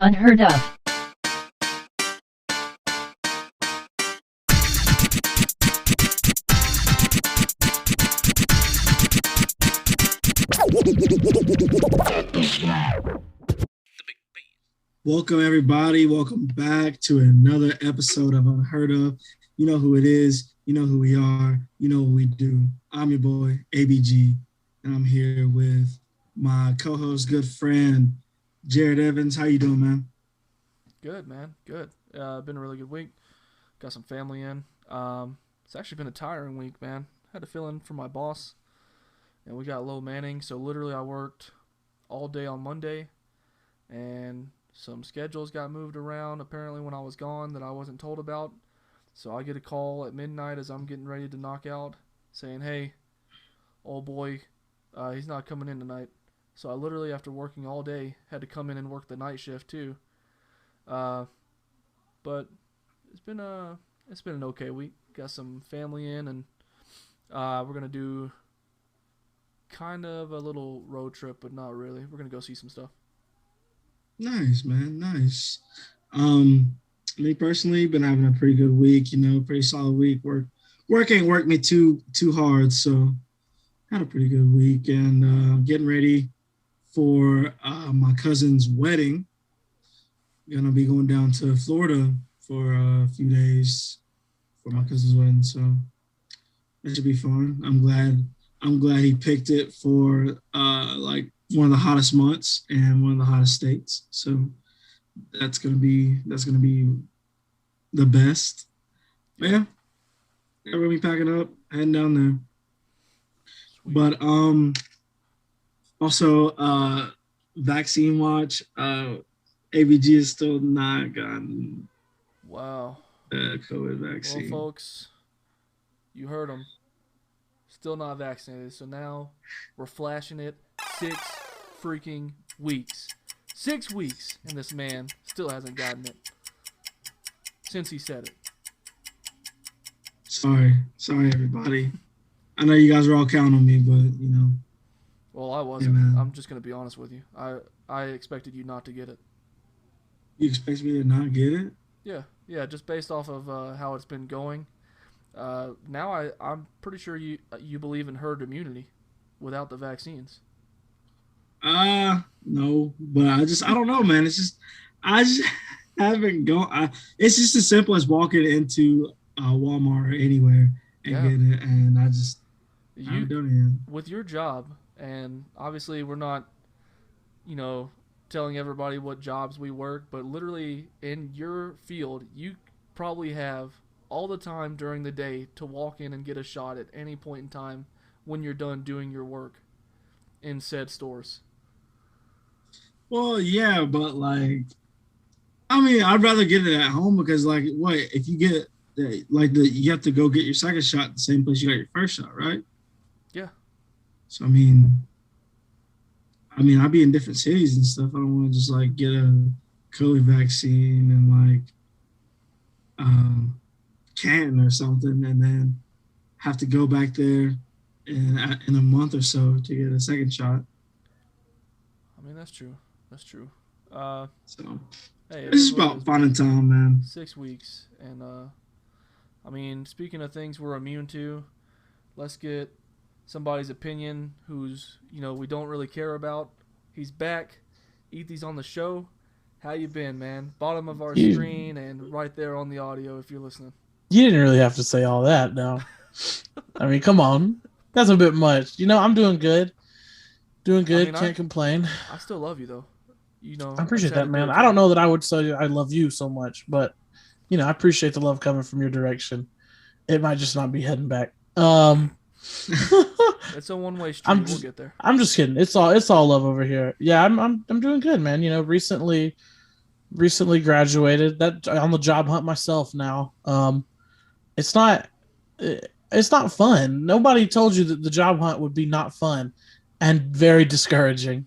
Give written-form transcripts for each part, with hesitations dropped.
Unheard of. Welcome, everybody. Welcome back to another episode of Unheard of. You know who it is. You know who we are. You know what we do. I'm your boy, ABG, and I'm here with my co-host, good friend, Jared Evans. How you doing, man? Good, man. Good. Been a really good week. Got some family in. It's actually been a tiring week, man. Had to fill in for my boss, and we got low manning, so literally I worked all day on Monday, and some schedules got moved around apparently when I was gone that I wasn't told about. So I get a call at midnight as I'm getting ready to knock out saying, hey, old boy, he's not coming in tonight. So I literally, after working all day, had to come in and work the night shift too. But it's been an okay week. Got some family in, and we're gonna do kind of a little road trip, but not really. We're gonna go see some stuff. Nice, man. Nice. Me personally, been having a pretty good week. Pretty solid week. Work ain't worked me too hard, so had a pretty good week, and getting ready for my cousin's wedding. Gonna be going down to Florida for a few days for my cousin's wedding, so that should be fun. I'm glad he picked it for like one of the hottest months and one of the hottest states. So that's gonna be the best. But yeah, everybody packing up, heading down there. Sweet. But also vaccine watch. ABG is still not gotten the COVID vaccine. Well, folks, you heard them. Still not vaccinated. So now we're flashing it 6 freaking weeks. 6 weeks, and this man still hasn't gotten it since he said it. Sorry, everybody. I know you guys are all counting on me, but Well, I wasn't. Yeah, I'm just gonna be honest with you. I expected you not to get it. You expect me to not get it? Yeah. Just based off of how it's been going. Now I'm pretty sure you believe in herd immunity without the vaccines. No, but I don't know, man. I just haven't gone. It's just as simple as walking into Walmart or anywhere and getting it, and I haven't done it yet. With your job, and obviously we're not, telling everybody what jobs we work, but literally in your field, you probably have all the time during the day to walk in and get a shot at any point in time when you're done doing your work in said stores. Well, yeah, but I'd rather get it at home because if you get you have to go get your second shot at the same place you got your first shot, right? Yeah. So I'd be in different cities and stuff. I don't want to just get a COVID vaccine and Canton or something, and then have to go back there in a month or so to get a second shot. That's true. So hey, it's just about finding time, man. 6 weeks, and speaking of things we're immune to, let's get somebody's opinion who's we don't really care about. He's back. Ethy's on the show. How you been, man? Bottom of our screen and right there on the audio if you're listening. You didn't really have to say all that, no. Come on. That's a bit much. I'm doing good. Can't complain. I still love you, though. I appreciate that, man. I don't know that I would say I love you so much, but, I appreciate the love coming from your direction. It might just not be heading back. It's a one-way street. We'll get there. I'm just kidding. It's all love over here. Yeah, I'm doing good, man. Recently graduated. That on the job hunt myself now. It's not fun. Nobody told you that the job hunt would be not fun and very discouraging.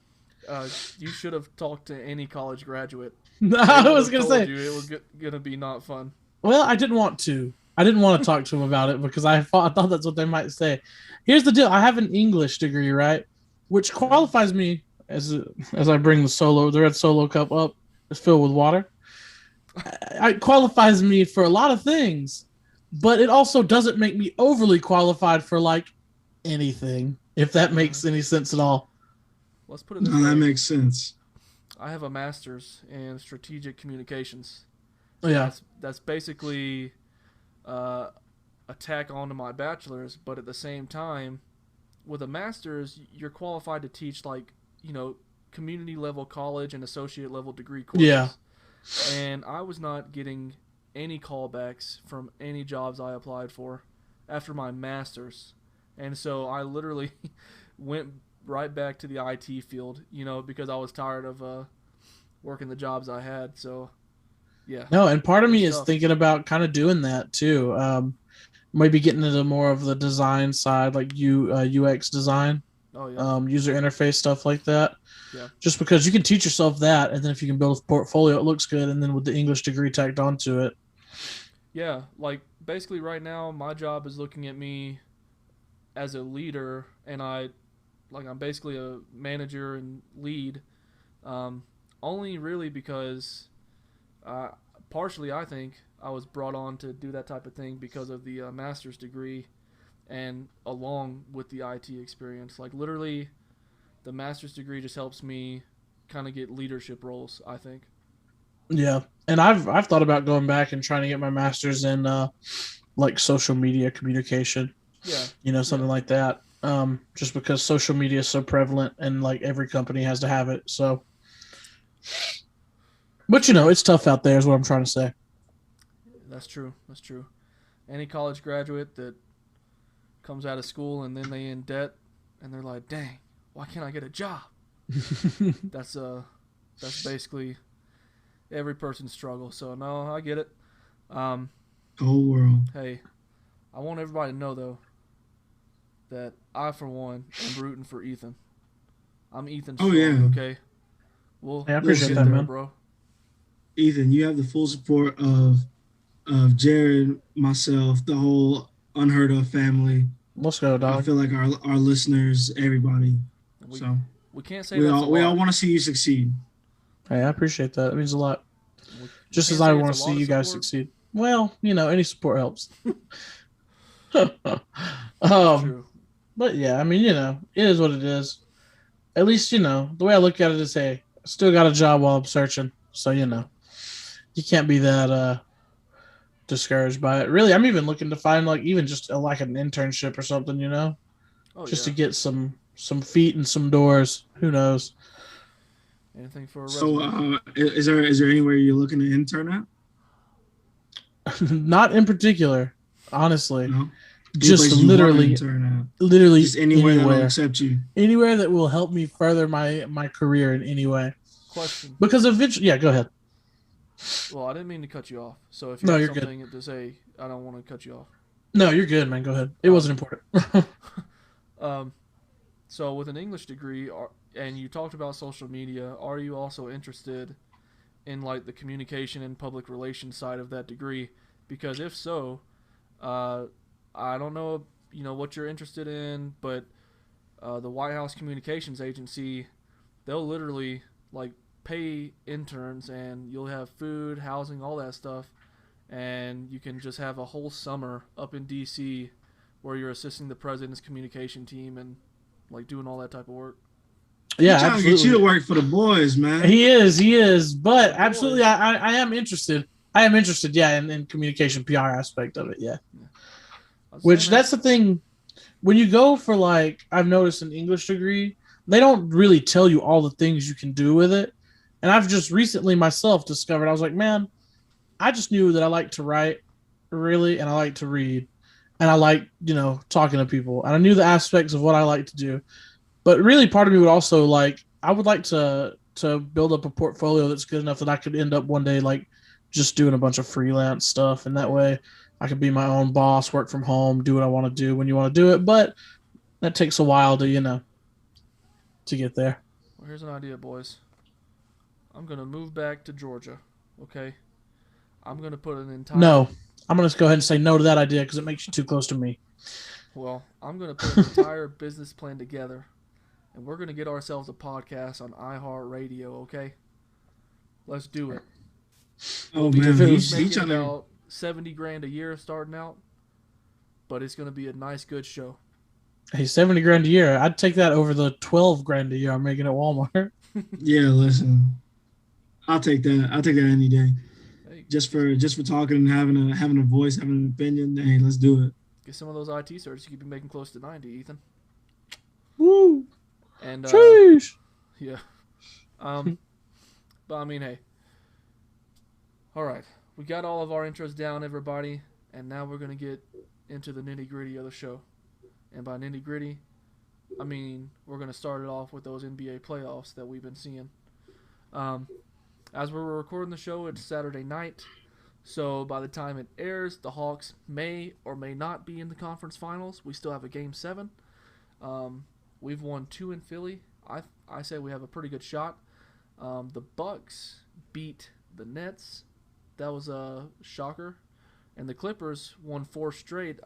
You should have talked to any college graduate. I was gonna say it was gonna be not fun. Well, I didn't want to. I didn't want to talk to him about it because I thought that's what they might say. Here's the deal. I have an English degree, right? Which qualifies me as I bring the red Solo cup up. is filled with water. It qualifies me for a lot of things, but it also doesn't make me overly qualified for like anything, if that Uh, makes any sense at all. let's put it this No, that way: makes sense. I have a master's in strategic communications. Yeah. That's basically uh, a tack onto my bachelor's, but at the same time, with a master's, you're qualified to teach like you know community level college and associate level degree Yeah. courses. And I was not getting any callbacks from any jobs I applied for after my master's. And so I literally went right back to the IT field, because I was tired of working the jobs I had. So, yeah, No, and part it of was me is tough. thinking about kind of doing that too. Maybe getting into more of the design side, like UX design, Oh, yeah. user interface stuff like that. Yeah. Just because you can teach yourself that, and then if you can build a portfolio, it looks good, and then with the English degree tacked onto it. Yeah. Like, basically, right now, my job is looking at me as a leader, and I'm basically a manager and lead. Um, only really because Uh, partially, I think I was brought on to do that type of thing because of the master's degree and along with the IT experience. Like, literally, the master's degree just helps me kind of get leadership roles, I think. Yeah, and I've thought about going back and trying to get my master's in like social media communication, Yeah, yeah, something like that. Just because social media is so prevalent and like every company has to have it. So, that's but true. it's tough out there, is what I'm trying to say. That's true. That's true. Any college graduate that comes out of school and then they in debt and they're like, dang, why can't I get a job? That's that's basically every person's struggle. So no, I get it. Um, The whole world. hey, I want everybody to know though that I, for one, am rooting for Ethan. I'm Ethan Oh strong. yeah. Okay, we'll Yeah, I we'll appreciate get that, Listen, there, man. bro. Ethan, you have the full support of Jared, myself, the whole Unheard of family. Let's go, I dog. feel like our listeners, everybody. We So we can't say we that's a all we all lot. want to see you succeed. Hey, I appreciate that. It means a lot. We Just as can't I say it's want a to see lot of you guys support. succeed. Well, any support helps. That's um, true. but yeah, I mean, it is what it is. At least, the way I look at it is, hey, I still got a job while I'm searching. So, Yeah. you can't be that discouraged by it. Really, I'm even looking to find like even just like an internship or something, Oh just to yeah. get some feet and some doors. Who knows? Anything for a So resume. is there anywhere you're looking to intern at? Not in particular, honestly. No. Any Just places you want to literally, intern at? literally Just anywhere that'll anywhere, accept you. anywhere that will help me further my career in any way. Question. Because eventually, yeah, go ahead. Well, I didn't mean to cut you off. So if you No, have you're good. something to say, I don't want to cut you off. No, you're good, man. Go ahead. It Um, wasn't important. um, so with an English degree, and you talked about social media, are you also interested in like the communication and public relations side of that degree? Because if so, uh, I don't know, what you're interested in, but the White House Communications Agency, they'll literally like pay interns, and you'll have food, housing, all that stuff, and you can just have a whole summer up in D.C. where you're assisting the president's communication team and like doing all that type of work. He Yeah, trying to get you to absolutely. work for the boys, man. He is. But The absolutely, boys. I am interested. I am interested, yeah, in communication PR aspect of it, yeah. Yeah. I was saying, Which man. that's the thing. When you go for like, I've noticed an English degree, they don't really tell you all the things you can do with it. And I've just recently myself discovered, I was like, man, I just knew that I like to write, really, and I like to read, and I like, talking to people. And I knew the aspects of what I like to do. But really, part of me would also like, I would like to build up a portfolio that's good enough that I could end up one day like just doing a bunch of freelance stuff, and Oh that yeah. way I could be my own boss, work from home, do what I want to do when you want to do it. But that takes a while to to get there. Well, here's an idea, boys. I'm gonna move back to Georgia. Okay. I'm gonna put an entire No, I'm gonna go ahead and say no to that idea because it makes you too close to me. I'm gonna put an entire business plan together, and we're gonna get ourselves a podcast on iHeartRadio. Okay. Let's do it. We'll Oh be If man, it each was he making trying to. about 70 grand a year starting out, but it's going to be a nice, good show. hey 70 grand a year, I'd take that over the 12 grand a year I'm making at Walmart. Yeah, listen, I'll take that. I'll take that any day. Hey, Just for talking and having a voice, having an opinion. Hey, let's do it. get some of those IT certs. You could be making close to 90, Ethan. Woo! And, Sheesh! yeah. Um, but I mean, hey. All right. We got all of our intros down, everybody. And now we're going to get into the nitty gritty of the show. And by nitty gritty, I mean, we're going to start it off with those NBA playoffs that we've been seeing. Um, as we're recording the show, it's Saturday night. So by the time it airs, the Hawks may or may not be in the conference finals. We still have a game 7. Um, we've won 2 in Philly. I say we have a pretty good shot. The Bucks beat the Nets. That was a shocker. And the Clippers won 4 straight.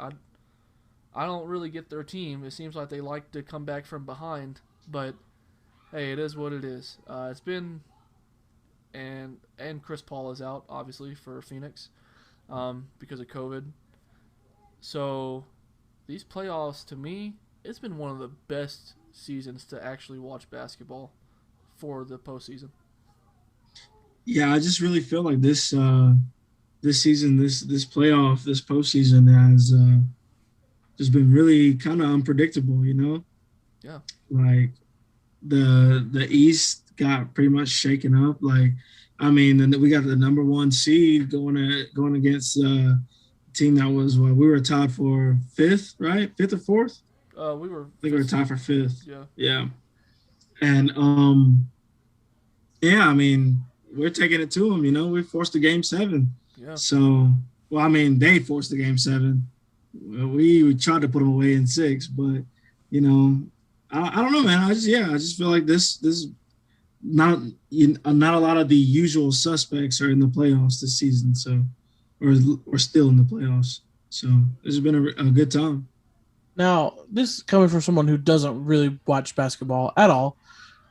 I don't really get their team. It seems like they like to come back from behind, but hey, it is what it is. It's been and Chris Paul is out obviously for Phoenix because of COVID. So these playoffs to me, it's been one of the best seasons to actually watch basketball for the postseason. Yeah, I just really feel like this season, this playoff, this postseason has just been really kind of unpredictable. Yeah, Like the East got pretty much shaken up. Like, I mean, and we got the number one seed going against a team that was what we were tied for fifth, right? Fifth or fourth? we were I think we were fifth tied seed. for fifth. Yeah, Yeah, and yeah, I mean, we're taking it to them. We forced the game 7. yeah, So, well, I mean, they forced the game 7. We tried to put them away in 6, but you know, I don't know, man. I just feel like this not not a lot of the usual suspects are in the playoffs this season. So, or still in the playoffs. So this has been a good time. Now, this is coming from someone who doesn't really watch basketball at all.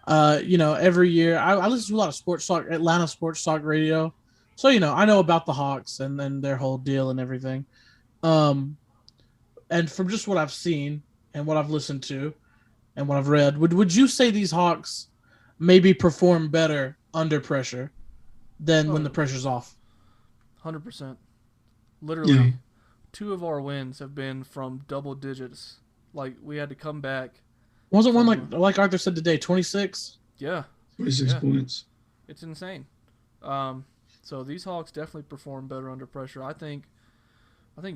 Every year I listen to a lot of sports talk, Atlanta sports talk radio. So, I know about the Hawks and then their whole deal and everything. Um, and from just what I've seen and what I've listened to and what I've read, would you say these Hawks maybe perform better under pressure than when the oh, pressure's off? 100%. Yeah, Literally, 2 of our wins have been from double digits. Like we had to come back Wasn't one from like Arthur said today, 26? yeah, 26 yeah, points. it's insane. Um, so these Hawks definitely perform better under pressure. I think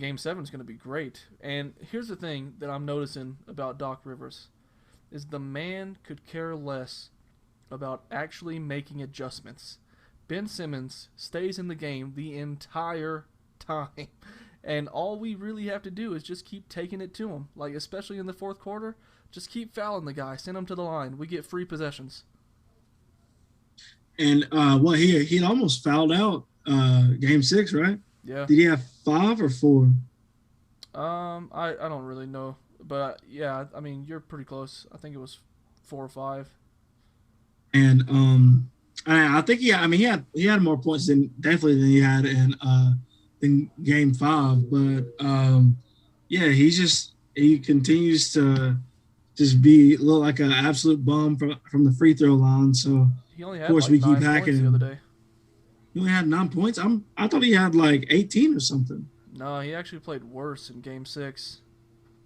Game 7 is going to be great. And here's the thing that I'm noticing about Doc Rivers is the man could care less about actually making adjustments. Ben Simmons stays in the game the entire time. And all we really have to do is just keep taking it to him. Like, especially in the fourth quarter, just keep fouling the guy. Send him to the line. We get free possessions. And well, he almost fouled out game 6, right? Yeah. Did he have 5 or 4? I don't really know. But, yeah, I mean, you're pretty close. I think it was 4 or 5. And I think he had more points than definitely than he had in game 5. But yeah, he continues to just look like an absolute bum from the free throw line. So He only of had course like we keep 9 hacking points the other him. day. He only had 9 points. I thought he had like 18 or something. No, he actually played worse in Game 6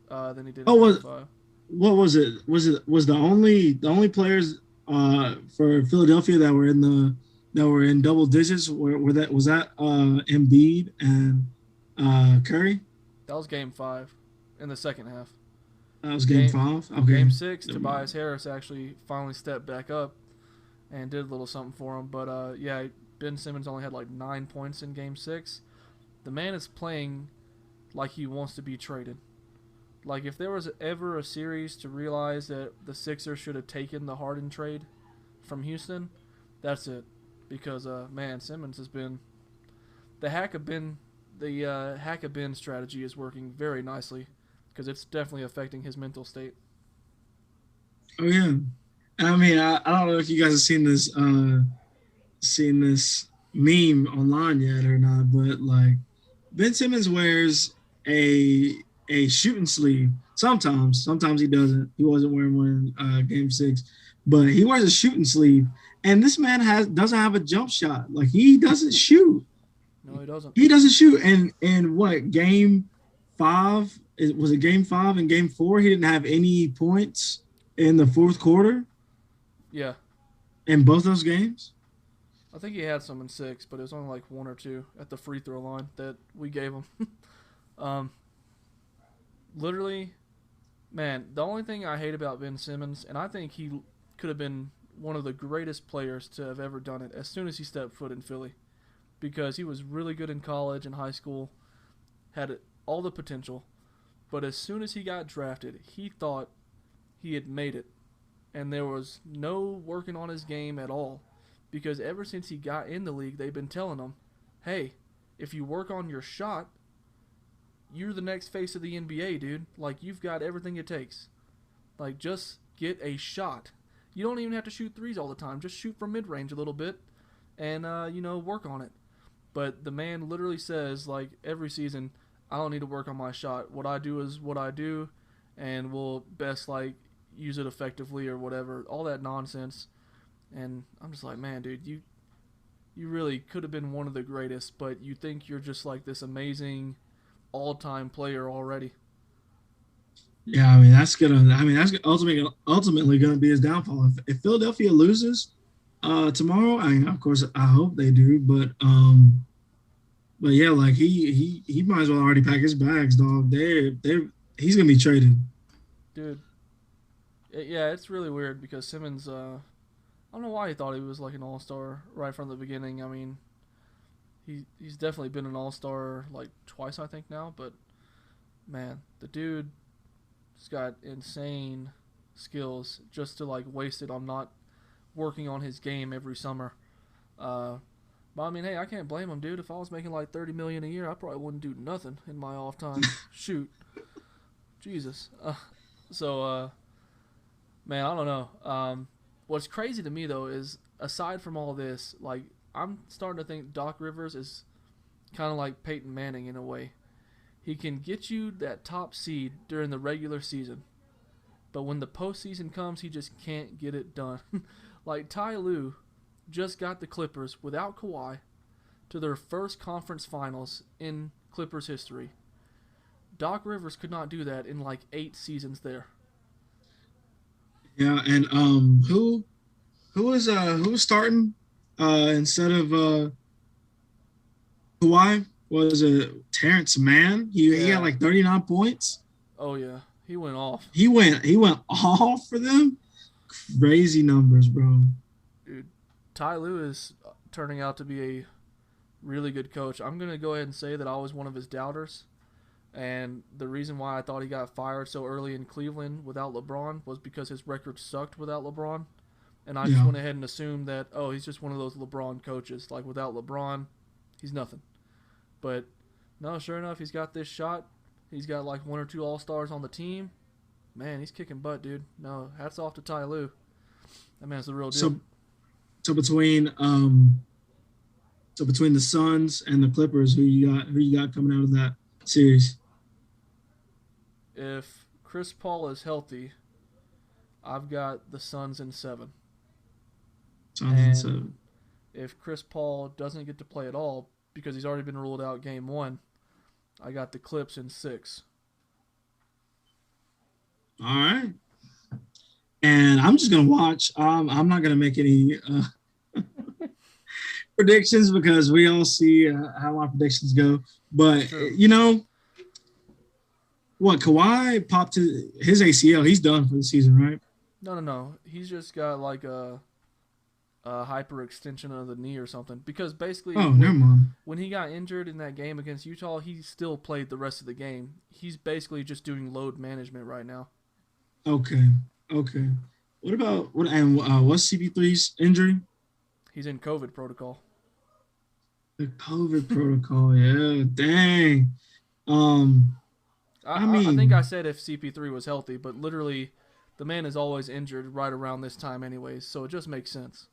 than he did Oh, in Game 5. what was it? Was the only players for Philadelphia that were in double digits? Were that was that Embiid and Curry? That was Game 5 in the second half. That was game Game 5. Okay, Game 6, never mind. Tobias Harris actually finally stepped back up and did a little something for him. But yeah, Ben Simmons only had like 9 points in Game 6. The man is playing like he wants to be traded. Like if there was ever a series to realize that the Sixers should have taken the Harden trade from Houston, that's it. Because man, Simmons has been the hack of Ben. The hack of Ben strategy is working very nicely because it's definitely affecting his mental state. Oh yeah, I mean I don't know if you guys have seen this seen this meme online yet or not, but like Ben Simmons wears a a shooting sleeve. Sometimes he doesn't. He wasn't wearing one in Game 6, but he wears a shooting sleeve. And this man has doesn't have a jump shot. Like he doesn't shoot. No, he doesn't. He doesn't shoot. And what Game 5? Was it Game 5 and Game 4? He didn't have any points in the fourth quarter Yeah, in both those games. I think he had some in six, but it was only like one or two at the free throw line that we gave him. um, literally, man, the only thing I hate about Ben Simmons, and I think he could have been one of the greatest players to have ever done it as soon as he stepped foot in Philly, because he was really good in college and high school, had all the potential, but as soon as he got drafted, he thought he had made it, and there was no working on his game at all, because ever since he got in the league, they've been telling him, hey, if you work on your shot, you're the next face of the NBA, dude. Like, you've got everything it takes. Like, just get a shot. You don't even have to shoot threes all the time. Just shoot from mid range a little bit and, work on it. But the man literally says, like, every season, I don't need to work on my shot. What I do is what I do, and we'll best, like, use it effectively or whatever. All that nonsense. And I'm just like, man, dude, you really could have been one of the greatest, but you think you're just like this amazing all-time player already. Yeah, I mean that's gonna. I mean that's ultimately gonna be his downfall. If Philadelphia loses tomorrow, I mean, of course I hope they do, but yeah, like he might as well already pack his bags, dog. They he's gonna be traded. Dude, yeah, it's really weird because Simmons, I don't know why he thought he was like an all-star right from the beginning. I mean, he's definitely been an all-star like twice I think now, but man, the dude has got insane skills just to like waste it on not working on his game every summer. Uh, but I mean, hey, I can't blame him, dude. If I was making like 30 million a year, I probably wouldn't do nothing in my off time. Shoot, Jesus. Man, I don't know. What's crazy to me though is aside from all this, like I'm starting to think Doc Rivers is kind of like Peyton Manning in a way. He can get you that top seed during the regular season, but when the postseason comes, he just can't get it done. Like Ty Lue just got the Clippers without Kawhi to their first conference finals in Clippers history. Doc Rivers could not do that in like 8 seasons there. Yeah, and who was starting instead of Kawhi? Was it Terrence Mann? He had Yeah. like 39 points. Oh yeah. He went off. He went off for them. Crazy numbers, bro. Dude, Ty Lue is turning out to be a really good coach. I'm gonna go ahead and say that I was one of his doubters, and the reason why I thought he got fired so early in Cleveland without LeBron was because his record sucked without LeBron, and I just Yeah. went ahead and assumed that he's just one of those LeBron coaches. Like without LeBron, he's nothing. But no, sure enough, he's got this shot. He's got like one or two All Stars on the team. Man, he's kicking butt, dude. No, hats off to Ty Lue. That man's the real deal. So so between the Suns and the Clippers, who you got coming out of that series? If Chris Paul is healthy, I've got the Suns in seven. Suns and And seven. if Chris Paul doesn't get to play at all because he's already been ruled out game one, I got the Clips in six. All right. And I'm just gonna watch. I'm not gonna make any predictions because we all see how my predictions go. It's But true. what Kawhi popped to his ACL. He's done for the season, right? No, no, no. He's just got like a hyperextension of the knee or something. Because basically, Oh, never mind. when he got injured in that game against Utah, he still played the rest of the game. He's basically just doing load management right now. Okay, okay. What about what and what's CP3's injury? He's in COVID protocol. The COVID protocol. Yeah, dang. Um, I I think I mean, said if CP3 was healthy, but literally, the man is always injured right around this time, anyways. So it just makes sense.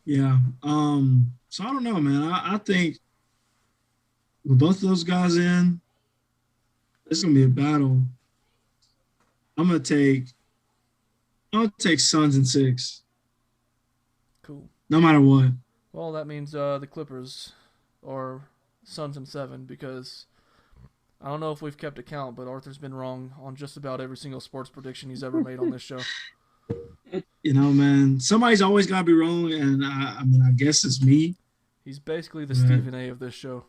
Yeah. So I don't know, man. I think with both of those guys in, it's gonna be a battle. I'm gonna take I'm gonna take Suns in six, Cool. no matter what. Well, that means the Clippers or Suns in seven because I don't know if we've kept account, but Arthur's been wrong on just about every single sports prediction he's ever made on this show. You know, man. Somebody's always gotta be wrong, and I mean, I guess it's me. He's basically the But Stephen A. of this show.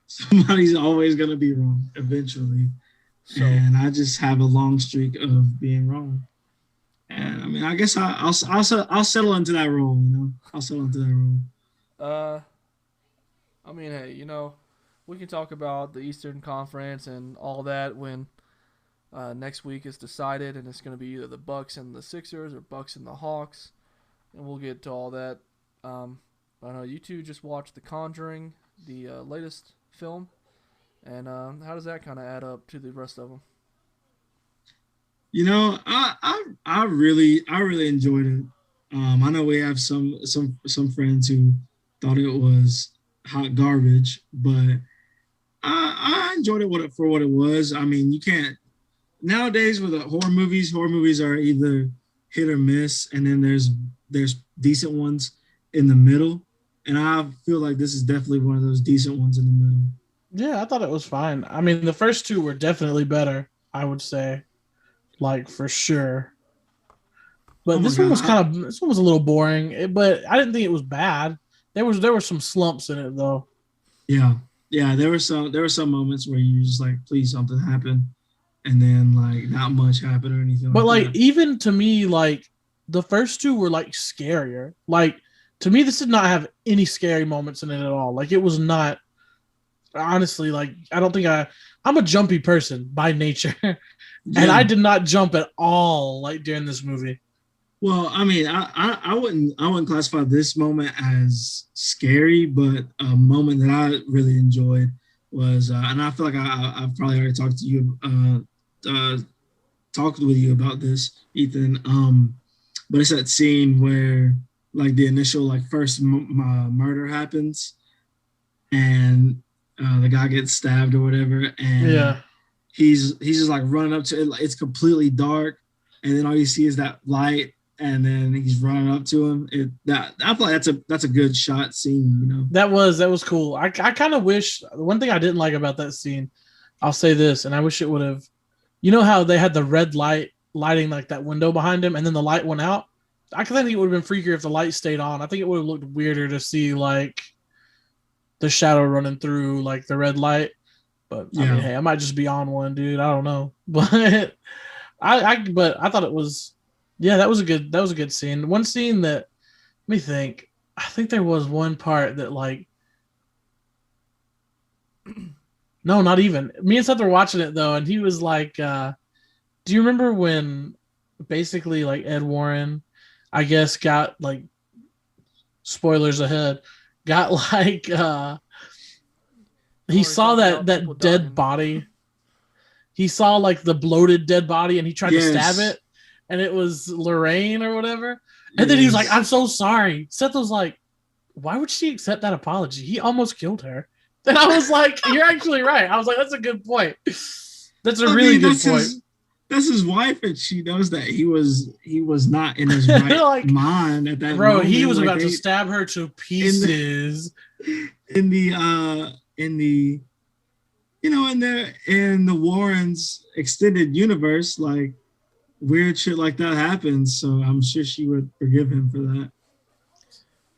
somebody's always gonna be wrong eventually, So, and I just have a long streak of being wrong. And I mean, I guess I'll settle into that role. You know, I'll settle into that role. uh, I mean, hey, we can talk about the Eastern Conference and all that when next week is decided, and it's going to be either the Bucks and the Sixers or Bucks and the Hawks, and we'll get to all that. I know you two just watched The Conjuring, the latest film, and how does that kind of add up to the rest of them? You know, I really enjoyed it. I know we have some friends who thought it was hot garbage, but I enjoyed it for what it was. I mean, you can't nowadays with the horror movies. Horror movies are either hit or miss, and then there's decent ones in the middle. And I feel like this is definitely one of those decent ones in the middle. Yeah, I thought it was fine. I mean, the first two were definitely better, I would say, like for sure. Oh But my god! this one was a little boring, but I didn't think it was bad. There were some slumps in it though. Yeah, yeah. There were some moments where you just like, please something happen, and then like not much happened or anything But like like that. even to me, like the first two were like scarier. Like to me, this did not have any scary moments in it at all. Like it was not honestly like I don't think I'm a jumpy person by nature, and I Yeah. did not jump at all like during this movie. Well, I mean, I wouldn't classify this moment as scary, but a moment that I really enjoyed was, and I feel like I've probably already talked with you about this, Ethan. But it's that scene where like the initial like first murder happens, and the guy gets stabbed or whatever, and Yeah, he's just like running up to it. It's completely dark, and then all you see is that light, and then he's running up to him. It that I feel like that's a good shot scene. You know. that was cool. I kind of wish the one thing I didn't like about that scene. I'll say this, and I wish it would have. You know how they had the red light lighting like that window behind him, and then the light went out. I think it would have been freakier if the light stayed on. I think it would have looked weirder to see like the shadow running through like the red light. But I mean, Yeah. hey, I might just be on one, dude. I don't know, but but I thought it was, yeah, that was a good scene. One scene that let me think. I think there was one part that like no, not even. Me and Seth were watching it though, and he was like, "Do you remember when basically like Ed Warren, I guess, got like spoilers ahead, got like you he already saw talked about people that dead dying. body. He saw like the bloated dead body, and he tried to stab Yes. it, and it was Lorraine or whatever. And then he was like, "I'm Yes. so sorry." Seth was like, "Why would she accept that apology? He almost killed her." And I was like, "You're actually right." I was like, "That's a good point. That's a I really mean, good point." that's his wife, and she knows that he was not in his right Like, mind at that bro, he moment. was Like about to they stab her to in pieces. in the you know in the Warrens extended universe, like weird shit like that happens. So I'm sure she would forgive him for that.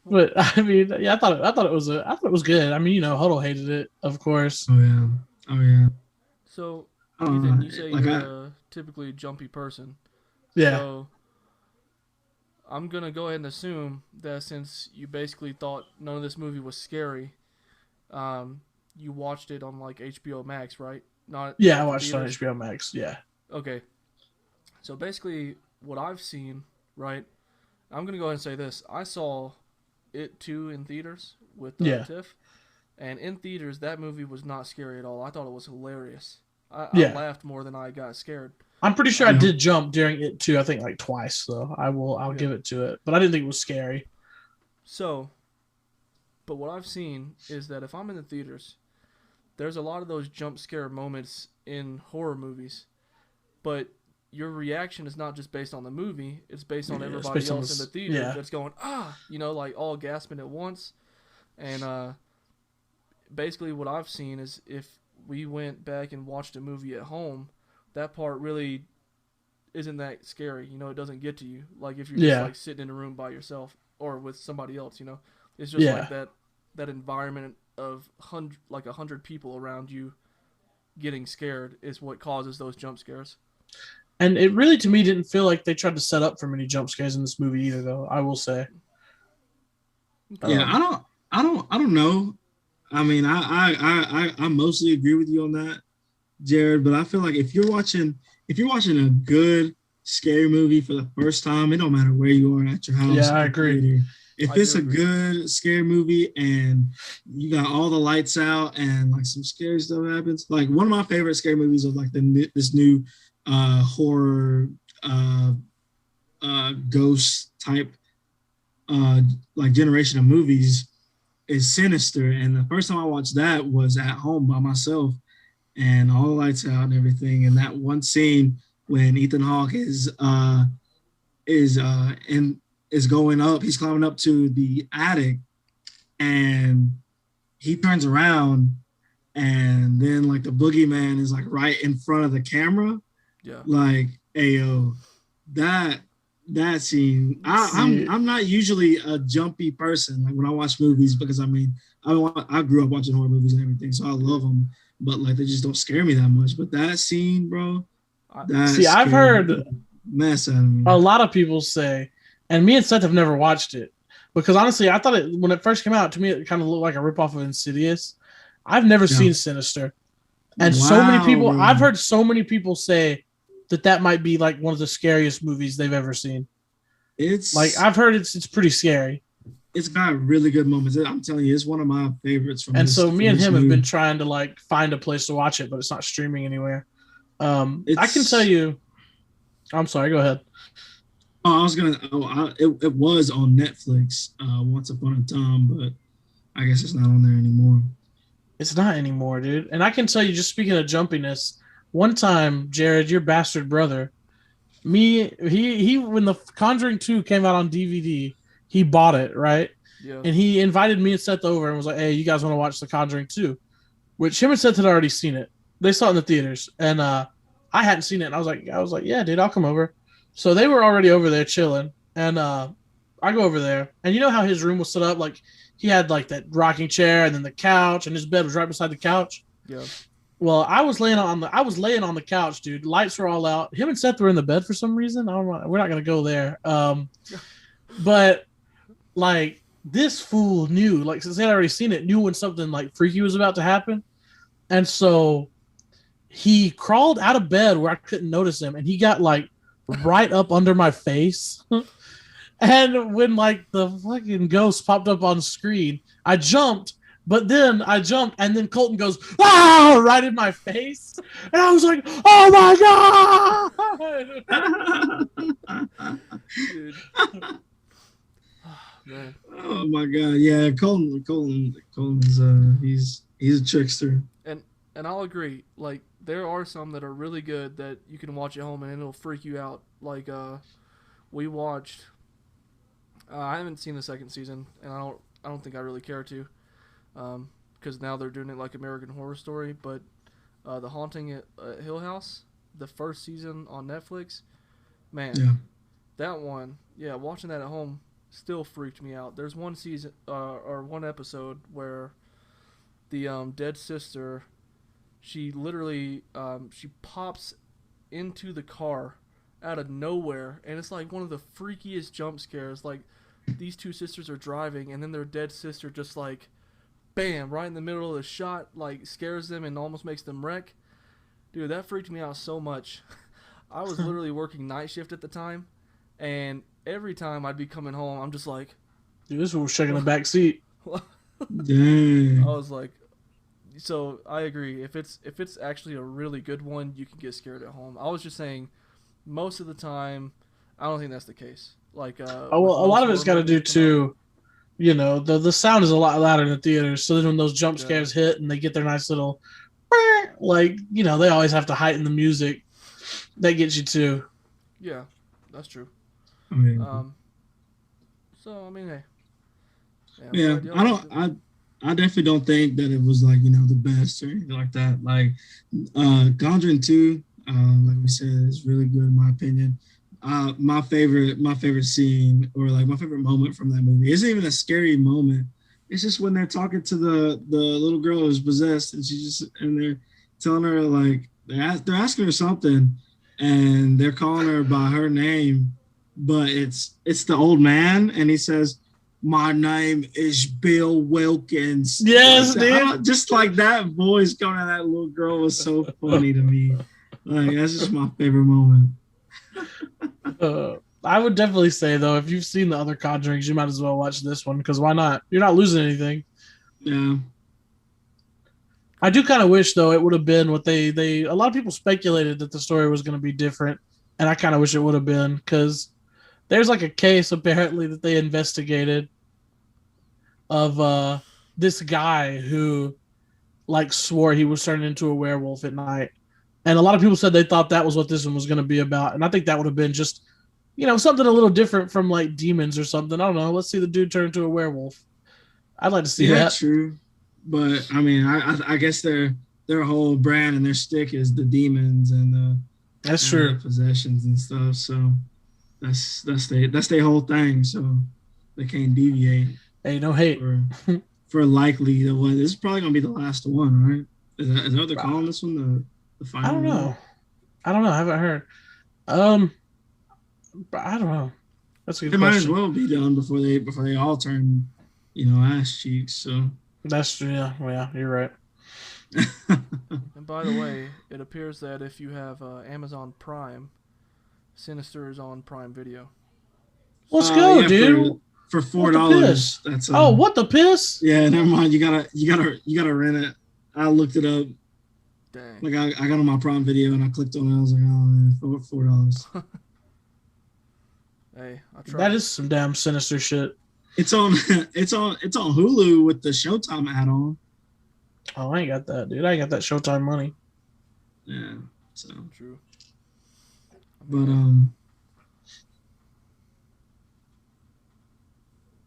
But I mean, yeah, I thought it was good. I mean, Huddle hated it, of course. Oh yeah. Oh yeah. So, Uh, Ethan, you say like you're I a typically jumpy person. Yeah, So, I'm going to go ahead and assume that since you basically thought none of this movie was scary, um, you watched it on like HBO Max, right? Not yeah, I at the watched it on theaters? HBO Max. Yeah, Okay. So, basically, what I've seen, right? I'm going to go ahead and say this. I saw It 2 in theaters with yeah, Tiff. And in theaters, that movie was not scary at all. I thought it was hilarious. I yeah. laughed more than I got scared. I'm pretty sure I Um, yeah. did jump during it too. I think like twice, though. I'll yeah. give it to it, but I didn't think it was scary. So, but what I've seen is that if I'm in the theaters, there's a lot of those jump scare moments in horror movies, but your reaction is not just based on the movie, it's based on Yeah, it's everybody based on else in the this. theater Yeah, that's going, ah, like all gasping at once. And basically, what I've seen is if we went back and watched a movie at home, that part really isn't that scary. It doesn't get to you. Like if you're just yeah, like sitting in a room by yourself or with somebody else. It's just like yeah. that environment of like 100 people around you getting scared is what causes those jump scares. And it really, to me, didn't feel like they tried to set up for many jump scares in this movie either, though. I will say. Okay. Yeah, Um, I don't know. I mean, I mostly agree with you on that, Jared. But I feel like if you're watching a good scary movie for the first time, it don't matter where you are at your house, yeah, at I the agree. theater. If I it's do a agree. good scary movie and you got all the lights out and like some scary stuff happens, like one of my favorite scary movies of like this new horror uh, ghost type uh, like generation of movies is Sinister. And the first time I watched that was at home by myself and all the lights out and everything. And that one scene when Ethan Hawke is in is going up, he's climbing up to the attic and he turns around and then like the boogeyman is like right in front of the camera. Yeah. Like, ayo, that that scene. See, I'm not usually a jumpy person like when I watch movies because I mean I grew up watching horror movies and everything, so I love them. But like they just don't scare me that much. But that scene, bro, I, that see, I've scared heard the mess out of me. a lot of people say, and me and Seth have never watched it because honestly, I thought it when it first came out to me, it kind of looked like a ripoff of Insidious. I've never Yeah. seen Sinister, and so many Wow, people, bro. I've heard so many people say that that might be like one of the scariest movies they've ever seen. Like It's I've heard it's pretty scary. it's got really good moments. I'm telling you, it's one of my favorites And so me from and this him have been new. trying to like find a place to watch it, but it's not streaming anywhere. I can tell It's you. I'm sorry. Go ahead. oh, I was gonna. Oh, it was on Netflix once upon a time, but I guess it's not on there anymore. It's not anymore, dude. And I can tell you, just speaking of jumpiness, one time, Jared, your bastard brother, he when the Conjuring 2 came out on DVD, he bought it, right? yeah. And he invited me and Seth over and was like, "Hey, you guys want to watch the Conjuring 2?" Which him and Seth had already seen it. They saw it in the theaters, and I hadn't seen it. And I was like, "Yeah, dude, I'll come over." So they were already over there chilling, and I go over there, and you know how his room was set up? Like he had like that rocking chair, and then the couch, and his bed was right beside the couch. Yeah. Well, I was laying on the couch, dude. Lights were all out. Him and Seth were in the bed for some reason. We're not gonna go there. But like this fool knew, like since they had already seen it, knew when something like freaky was about to happen, and so he crawled out of bed where I couldn't notice him, and he got like right up under my face. And when like the fucking ghost popped up on screen, I jumped, but then I jumped, and then Colton goes, "Ah!" right in my face, and I was like, "Oh my god!" Dude. Man. Oh my god, yeah, Colin's he's a trickster. And I'll agree. Like there are some that are really good that you can watch at home and it'll freak you out. Like we watched. I haven't seen the second season, and I don't think I really care to, because now they're doing it like American Horror Story. But the Haunting at Hill House, the first season on Netflix, man, Yeah, that one, yeah, watching that at home still freaked me out. There's one season or one episode where the dead sister, she literally she pops into the car out of nowhere, and it's like one of the freakiest jump scares. Like these two sisters are driving, and then their dead sister just like bam right in the middle of the shot, like scares them and almost makes them wreck. Dude, that freaked me out so much. I was literally working night shift at the time, and every time I'd be coming home, I'm just like, Dude, this was shaking the back seat. I dang. was like, so I agree. If it's actually a really good one, you can get scared at home. I was just saying, most of the time, I don't think that's the case. Like Oh, with well, a lot most of it's horror got to movies do that come out. too the sound is a lot louder in the theaters. So then when those jump Yeah. scares hit and they get their nice little, like they always have to heighten the music. That gets you too. Yeah, that's true. I mean, Um, so I mean, hey, yeah, I'm yeah, glad y'all I liked don't. it. I definitely don't think that it was like the best or anything like that. Like Conjuring 2, like we said, is really good in my opinion. My favorite scene or like my favorite moment from that movie isn't even a scary moment. It's just when they're talking to the little girl who's possessed, and they're telling her like they're asking her something, and they're calling her by her name, but it's the old man, and he says, "My name is Bill Wilkins." Like Yes, that, I dude. don't, just like that voice coming out of that little girl was so funny to me. Like that's just my favorite moment. I would definitely say though, if you've seen the other Conjurings, you might as well watch this one because why not? You're not losing anything. Yeah, I do kind of wish though it would have been what they a lot of people speculated that the story was going to be different, and I kind of wish it would have been because there's like a case apparently that they investigated of this guy who like swore he was turning into a werewolf at night, and a lot of people said they thought that was what this one was going to be about, and I think that would have been just something a little different from like demons or something. I don't know. Let's see the dude turn into a werewolf. I'd like to see yeah, that. true. But I mean, I guess their whole brand and their stick is the demons That's and the true. possessions and stuff. So that's their whole thing. So they can't deviate Hey, no hate. for for likely the one. This is probably gonna be the last one, right? Is that what they're calling I this one the final don't one? know. I don't know. I haven't heard. Um, I don't know. That's a good It might as question. well be done before they all turn, ass cheeks. So That's true. Yeah, yeah, you're right. And by the way, it appears that if you have Amazon Prime, Sinister is on Prime Video. Let's So go, yeah, dude. for What four the piss? dollars. That's Oh, what the piss? yeah. Never mind. You gotta rent it. I looked it up. dang. Like I got on my Prime Video and I clicked on it. I was like, oh man, $4. Hey, I That tried. is some damn sinister shit. It's on it's on Hulu with the Showtime add on. Oh, I ain't got that, dude. I ain't got that Showtime money. Yeah. So, True. I mean, but hey.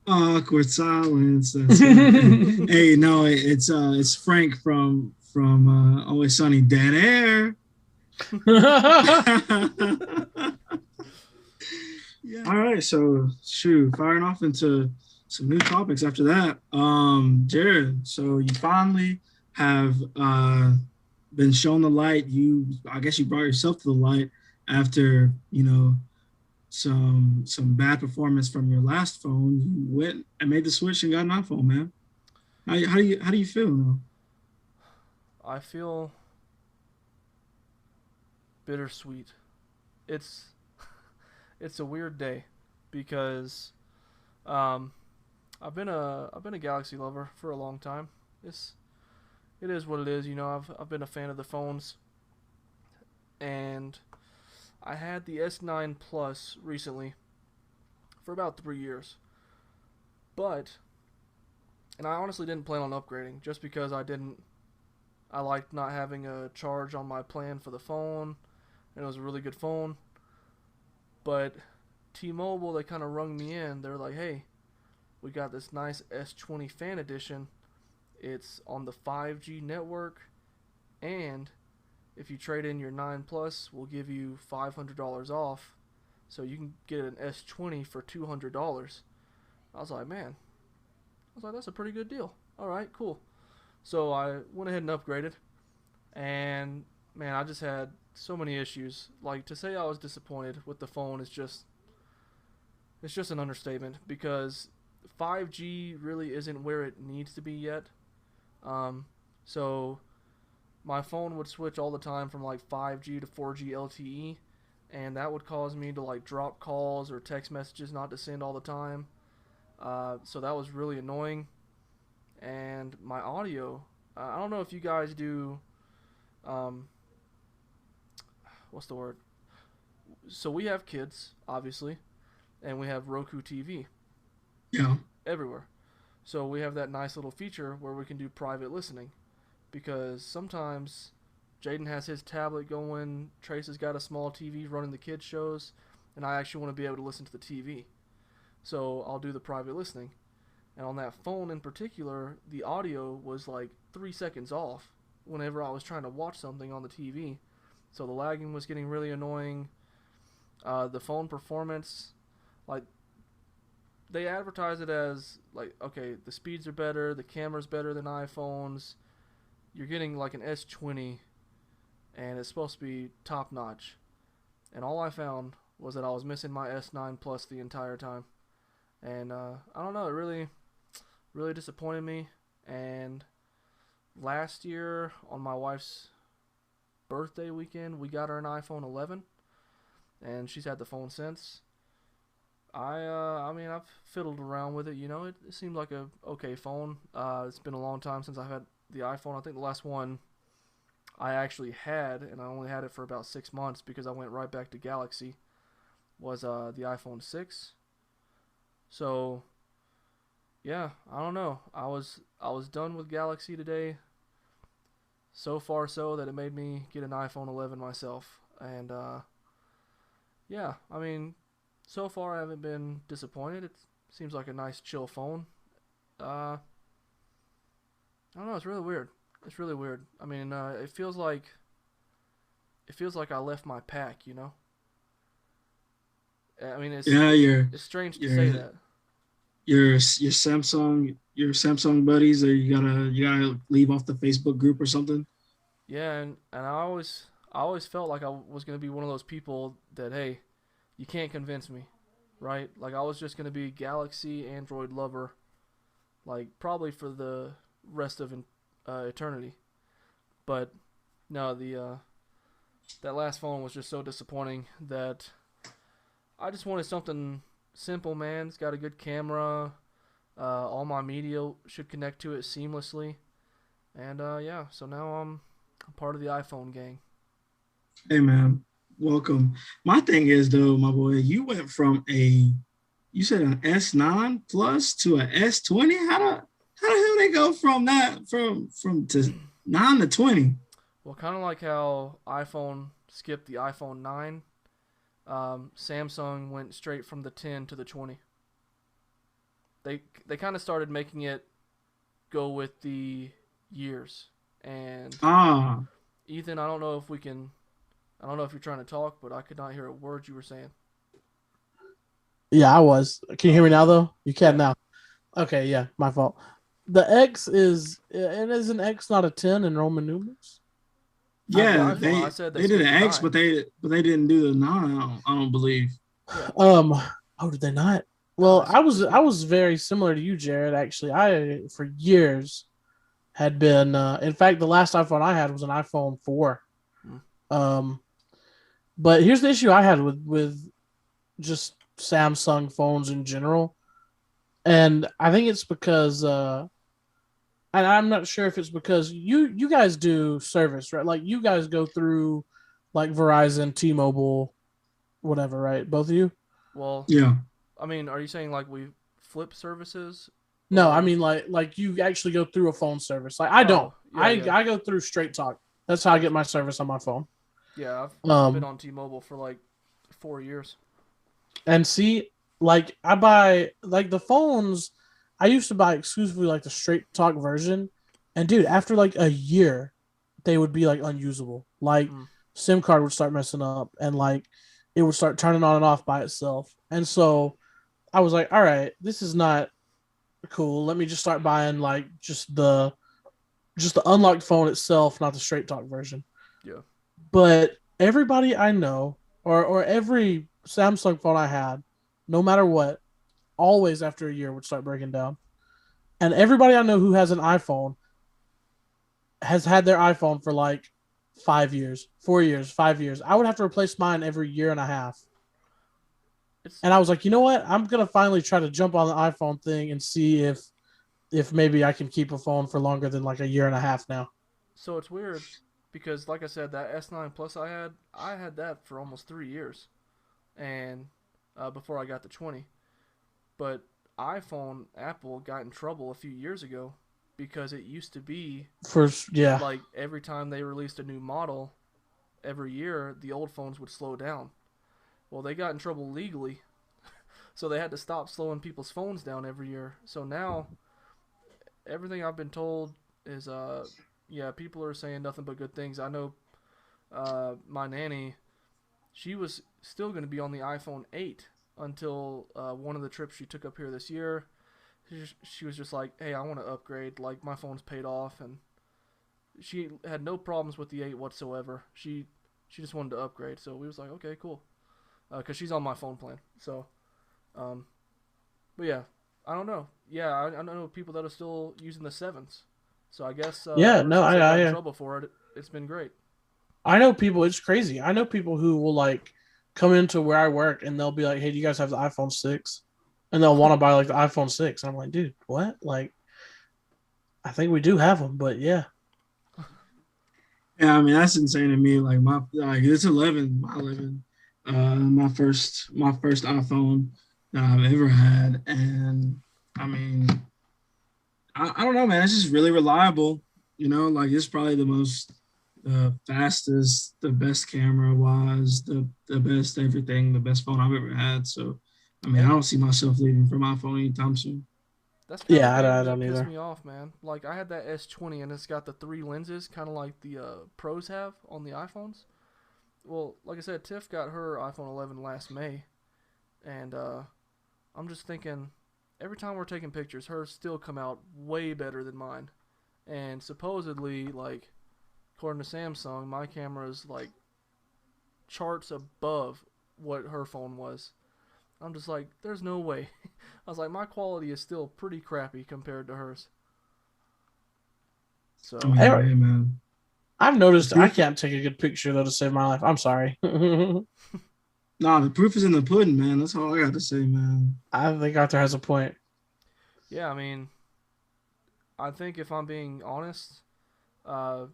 awkward silence. That's right. Hey, no, it's Frank from Always Sunny. Dead air. Yeah. All right, so shoot, firing off into some new topics after that. Jared, so you finally have been shown the light. I guess you brought yourself to the light after some bad performance from your last phone. You went and made the switch and got an iPhone, man. How do you feel now? I feel bittersweet. It's it's a weird day because um, I've been a Galaxy lover for a long time. It's it is what it is. I've been a fan of the phones, and I had the S9 Plus recently for about 3 years. But and I honestly didn't plan on upgrading just because I didn't. I liked not having a charge on my plan for the phone, and it was a really good phone. But T-Mobile, they kind of rung me in. They're like, "Hey, we got this nice S20 Fan Edition. It's on the 5G network, and if you trade in your 9 Plus, we'll give you $500 off, so you can get an S20 for $200." I was like, man, that's a pretty good deal. All right, cool. So I went ahead and upgraded, and man, I just had so many issues. Like, to say I was disappointed with the phone is just it's just an understatement because 5G really isn't where it needs to be yet. Um, so my phone would switch all the time from like 5G to 4G LTE, and that would cause me to like drop calls or text messages not to send all the time. So that was really annoying. And my audio, I don't know if you guys do. Um, what's the word? So we have kids, obviously, and we have Roku TV Yeah. everywhere. So we have that nice little feature where we can do private listening because sometimes Jaden has his tablet going, Trace has got a small TV running the kids shows, and I actually want to be able to listen to the TV. So I'll do the private listening. And on that phone in particular, the audio was like 3 seconds off whenever I was trying to watch something on the TV. So the lagging was getting really annoying. The phone performance, like they advertise it as like okay, the speeds are better, the camera's better than iPhones. You're getting like an S20, and it's supposed to be top notch. And all I found was that I was missing my S9 Plus the entire time. And I don't know, it really disappointed me. And last year on my wife's birthday weekend, we got her an iPhone 11, and she's had the phone since. I mean, I've fiddled around with it. It seemed like a okay phone. It's been a long time since I've had the iPhone. I think the last one I actually had, and I only had it for about 6 months because I went right back to Galaxy, was the iPhone 6. So yeah, I don't know. I was done with Galaxy today. So far so that it made me get an iPhone 11 myself, and yeah, I mean, so far I haven't been disappointed. It seems like a nice chill phone. I don't know. It's really weird. It's really weird. I mean, it feels like I left my pack. I mean, it's Yeah, it's it's strange to say your that. Samsung buddies, or you gotta leave off the Facebook group or something. Yeah, and I always felt like I was gonna be one of those people that hey, you can't convince me, right? Like I was just gonna be Galaxy Android lover, like probably for the rest of eternity. But no, the that last phone was just so disappointing that I just wanted something simple, man. It's got a good camera. All my media should connect to it seamlessly, and yeah. So now I'm part of the iPhone gang. Hey man, welcome. My thing is though, my boy, you went from you said an S9 plus to an S20. How the hell they go from that from to 9 to 20? Well, kind of like how iPhone skipped the iPhone 9, Samsung went straight from the 10 to the 20. They kind of started making it go with the years. And Ah, Ethan, I don't know if we can. I don't know if you're trying to talk, but I could not hear a word you were saying. Yeah, I was. Can you hear me Okay. now though? You can Yeah. now. Okay, yeah, my fault. The X is it is an X, not a 10 in Roman numerals. With the yeah, iPhone, I said they they did skipped an the X, 9. but they didn't do the 9. I don't believe. Yeah. Um, oh, did they not? No, Well, they I they was I skipped. was very similar to you, Jared. Actually, I for years had been. In fact, the last iPhone I had was an iPhone 4. Hmm. Um, but here's the issue I had with just Samsung phones in general, and I think it's because and I'm not sure if it's because you guys do service, right? Like you guys go through like Verizon, T-Mobile, whatever, right? Both of you? Well, Yeah. I mean, are you saying like we flip services No, I or? mean like you actually go through a phone service. Like I don't. Oh, yeah, yeah, I go through Straight Talk. That's how I yeah, get my service on my phone. yeah. I've been Um on T-Mobile for like 4 years. and see like I buy like the phones I used to buy exclusively like the Straight Talk version. And dude, after like a year, they would be like unusable. Like Mm. SIM card would start messing up and like it would start turning on and off by itself. And so I was like, all right, this is not cool. Let me just start buying like just the unlocked phone itself, not the Straight Talk version. Yeah. But everybody I know, or every Samsung phone I had, no matter what, always after a year would start breaking down. And everybody I know who has an iPhone has had their iPhone for like 5 years, 4 years, 5 years. I would have to replace mine every year and a half. It's And I was like, you know what? I'm gonna finally try to jump on the iPhone thing and see if maybe I can keep a phone for longer than like a year and a half now. so it's weird because like I said, that S9 Plus I had that for almost 3 years, and before I got the 20. But iPhone, Apple got in trouble a few years ago because it used to be First, yeah, like every time they released a new model every year, the old phones would slow down. Well, they got in trouble legally, so they had to stop slowing people's phones down every year. So now everything I've been told is yeah, people are saying nothing but good things. I know my nanny, she was still going to be on the iPhone 8 until one of the trips she took up here this year. She was just like, "Hey, I want to upgrade. Like my phone's paid off," and she had no problems with the 8 whatsoever. She just wanted to upgrade. So we was like, "Okay, cool," because she's on my phone plan. So, um, but yeah, I don't know. Yeah, I know people that are still using the sevens. So I guess yeah. ever No, since they got in I trouble for it, it's been great. I know people. It's crazy. I know people who will like come into where I work and they'll be like, "Hey, do you guys have the iPhone 6?" And they'll want to buy like the iPhone 6. And I'm like, dude, what? Like, I think we do have them, but yeah, Yeah, I mean that's insane to me. Like it's 11, my 11, my first iPhone that I've ever had, and I mean I don't know, man. It's just really reliable. Like it's probably the most, the fastest, the best camera wise, the best everything, the best phone I've ever had. So, I mean, I And don't see myself leaving from my phone anytime soon. that's kind of yeah, the thing I that don't pissed either. me off, man. Like I had that S20 and it's got the three lenses, kind of like the pros have on the iPhones. Well, like I said, Tiff got her iPhone 11 last May, and I'm just thinking, every time we're taking pictures, hers still come out way better than mine. And supposedly, like according to Samsung, my camera is like charts above what her phone was. I'm just like, there's no way. I was like, my quality is still pretty crappy compared to hers. I So mean, I, hey, man, I've the noticed I proof, can't take a good picture though to save my life. I'm sorry. nah, the proof is in the pudding, man. That's all I got to say, man. I think Arthur has a point. yeah, I mean, I think if I'm being honest, uh,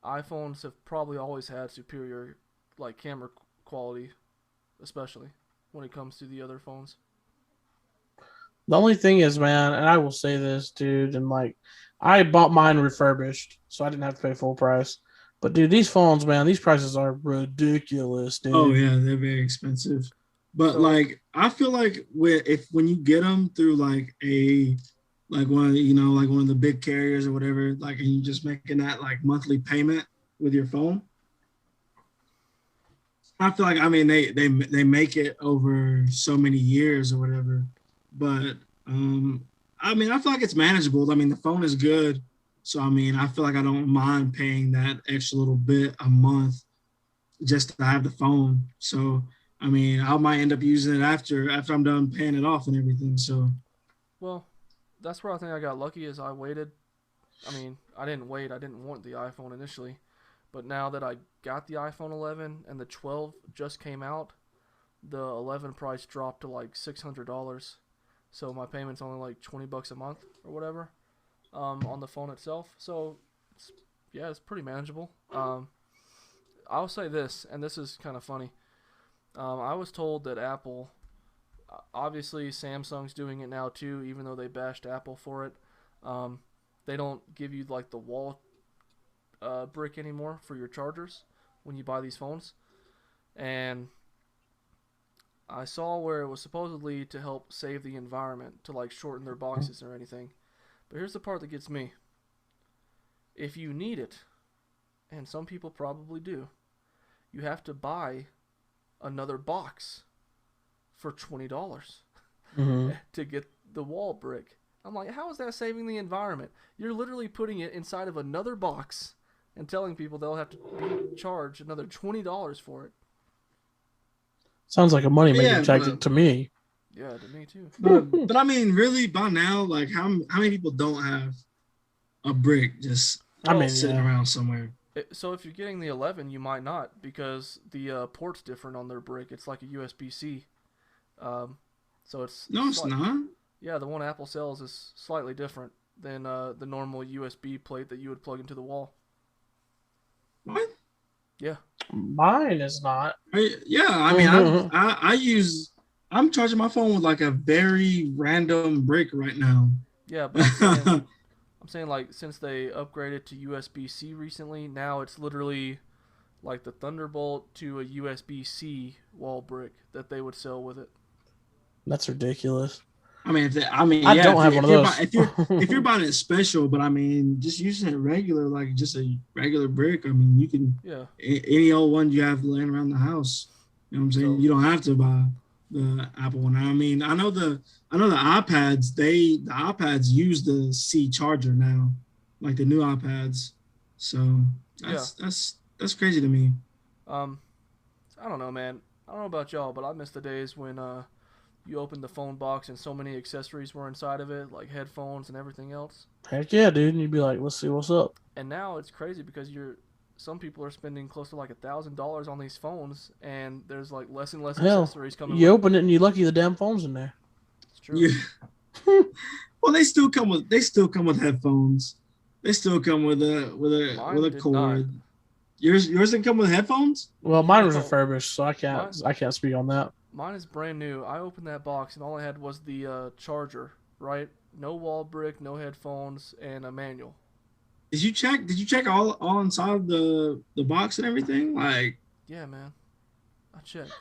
iPhones have probably always had superior like camera quality, especially when it comes to the other phones. The only thing is, man, and I will say this, dude, and like, I bought mine refurbished, so I didn't have to pay full price. But dude, these phones, man, these prices are ridiculous, Oh dude. yeah, they're very expensive. But So like, I feel like when you get them through like one of like one of the big carriers or whatever, like, and you just making that like monthly payment with your phone, I feel like, I mean, they make it over so many years or whatever, but I mean, I feel like it's manageable. I mean, the phone is good, so I mean, I feel like I don't mind paying that extra little bit a month just to have the phone. So I mean, I might end up using it after I'm done paying it off and everything. So well, that's where I think I got lucky is I waited. I mean, I didn't wait. I didn't want the iPhone initially, but now that I got the iPhone 11 and the 12 just came out, the 11 price dropped to like $600. So my payment's only like $20 a month or whatever on the phone itself. So it's, yeah, it's pretty manageable. I'll say this, and this is kind of funny. I was told that Apple, obviously Samsung's doing it now too, even though they bashed Apple for it. Um, they don't give you like the wall brick anymore for your chargers when you buy these phones. And I saw where it was supposedly to help save the environment, to like shorten their boxes or anything. But here's the part that gets me. If you need it, and some people probably do, you have to buy another box for $20 Mm-hmm. to get the wall brick. I'm like, how is that saving the environment? You're literally putting it inside of another box and telling people they'll have to be charged another $20 for it. Sounds like a money making yeah, tactic to me. Yeah, to me too. but I mean, really, by now, like how many people don't have a brick just I Well, mean, sitting yeah. around somewhere? so if you're getting the 11, you might not because the port's different on their brick. It's like a USB C. Um, so it's No, it's not. yeah, the one Apple sells is slightly different than the normal USB plate that you would plug into the wall. What? Yeah. Mine is not. Yeah, I mean, Mm-hmm. I use. I'm charging my phone with like a very random brick right now. Yeah, but I'm saying like since they upgraded to USB-C recently, now it's literally like the Thunderbolt to a USB-C wall brick that they would sell with it. That's ridiculous. I mean, I mean, I yeah. don't have one of those. If you're buying it special, but I mean, just using it regular, like just a regular brick. I mean, you can Yeah. any old one you have laying around the house. You know what I'm saying? So You don't have to buy the Apple one. I mean, I know the iPads. The iPads use the C charger now, like the new iPads. So yeah. that's crazy to me. Um, I don't know, man. I don't know about y'all, but I miss the days when you opened the phone box and so many accessories were inside of it, like headphones and everything else. Heck yeah, dude. And you'd be like, let's see what's up. And now it's crazy because you're some people are spending close to like $1,000 on these phones, and there's like less and less Hell, accessories coming you with them. open it and you're lucky the damn phone's in there. It's true. Yeah. Well, they still come with headphones. They still come with Mine a did not. cord. Yours didn't come with headphones. Well, mine was No, refurbished, so mine I can't speak on that. mine is brand new. I opened that box and all I had was the charger, right? No wall brick, no headphones, and a manual. Did you check all inside the box and everything? Like Yeah, man. I checked.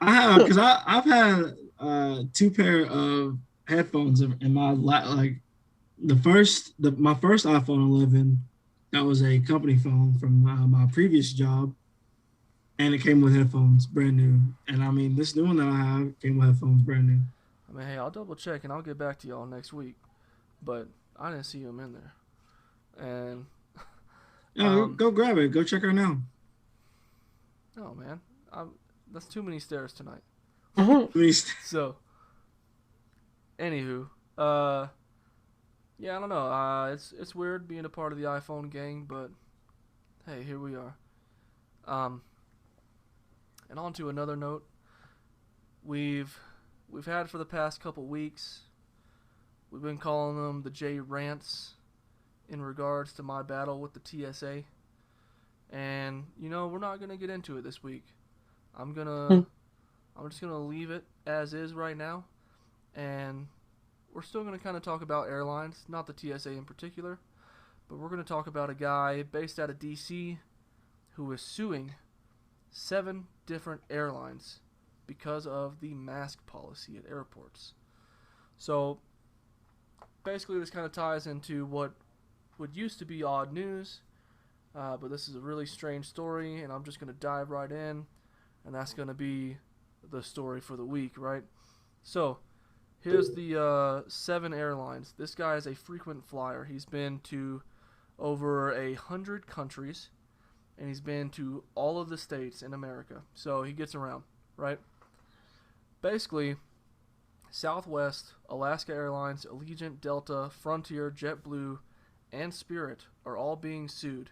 I have because I've had two pair of headphones in my like my first iPhone 11. That was a company phone from my previous job, and it came with headphones, brand new. And I mean, this new one that I have came with headphones, brand new. I mean, hey, I'll double check and I'll get back to y'all next week. But I didn't see them in there. And Yeah, um, go grab it. Go check her now. no, man. I'm, that's too many stairs tonight. Mhm. Please. So, anywho, uh, yeah, I don't know. It's weird being a part of the iPhone gang, but hey, here we are. Um, and on to another note, we've we've had for the past couple weeks. We've been calling them the J rants in regards to my battle with the TSA, and we're not gonna get into it this week. I'm gonna I'm just gonna leave it as is right now, and we're still gonna kind of talk about airlines, not the TSA in particular, but we're gonna talk about a guy based out of DC who is suing 7 different airlines because of the mask policy at airports. So basically, this kind of ties into what would used to be odd news, but this is a really strange story, and I'm just going to dive right in, and that's going to be the story for the week, right? So, here's the 7 airlines. This guy is a frequent flyer. He's been to over 100 countries, and he's been to all of the states in America. So he gets around, right? Basically, Southwest, Alaska Airlines, Allegiant, Delta, Frontier, JetBlue, and Spirit are all being sued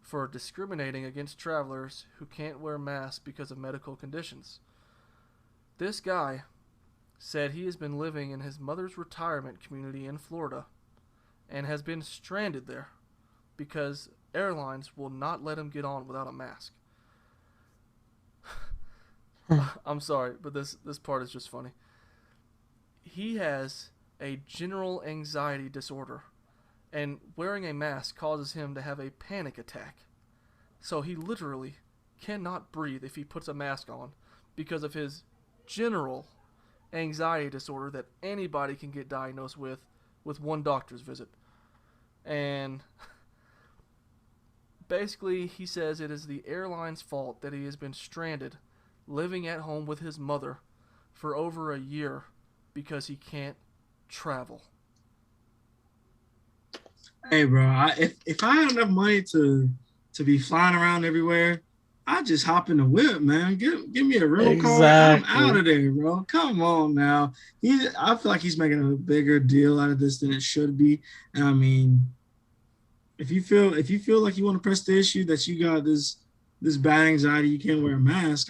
for discriminating against travelers who can't wear masks because of medical conditions. This guy said he has been living in his mother's retirement community in Florida and has been stranded there because airlines will not let him get on without a mask. I'm sorry, but this part is just funny. He has a general anxiety disorder, and wearing a mask causes him to have a panic attack. So he literally cannot breathe if he puts a mask on because of his general anxiety disorder that anybody can get diagnosed with one doctor's visit. And basically, he says it is the airline's fault that he has been stranded, living at home with his mother for over a year because he can't travel. Hey, bro. If I had enough money to be flying around everywhere, I just hop in the whip, man. Give me a rental car. I'm out Exactly. of there, bro. Come on now. I feel like he's making a bigger deal out of this than it should be. And I mean, if you feel like you want to press the issue that you got this bad anxiety, you can't wear a mask.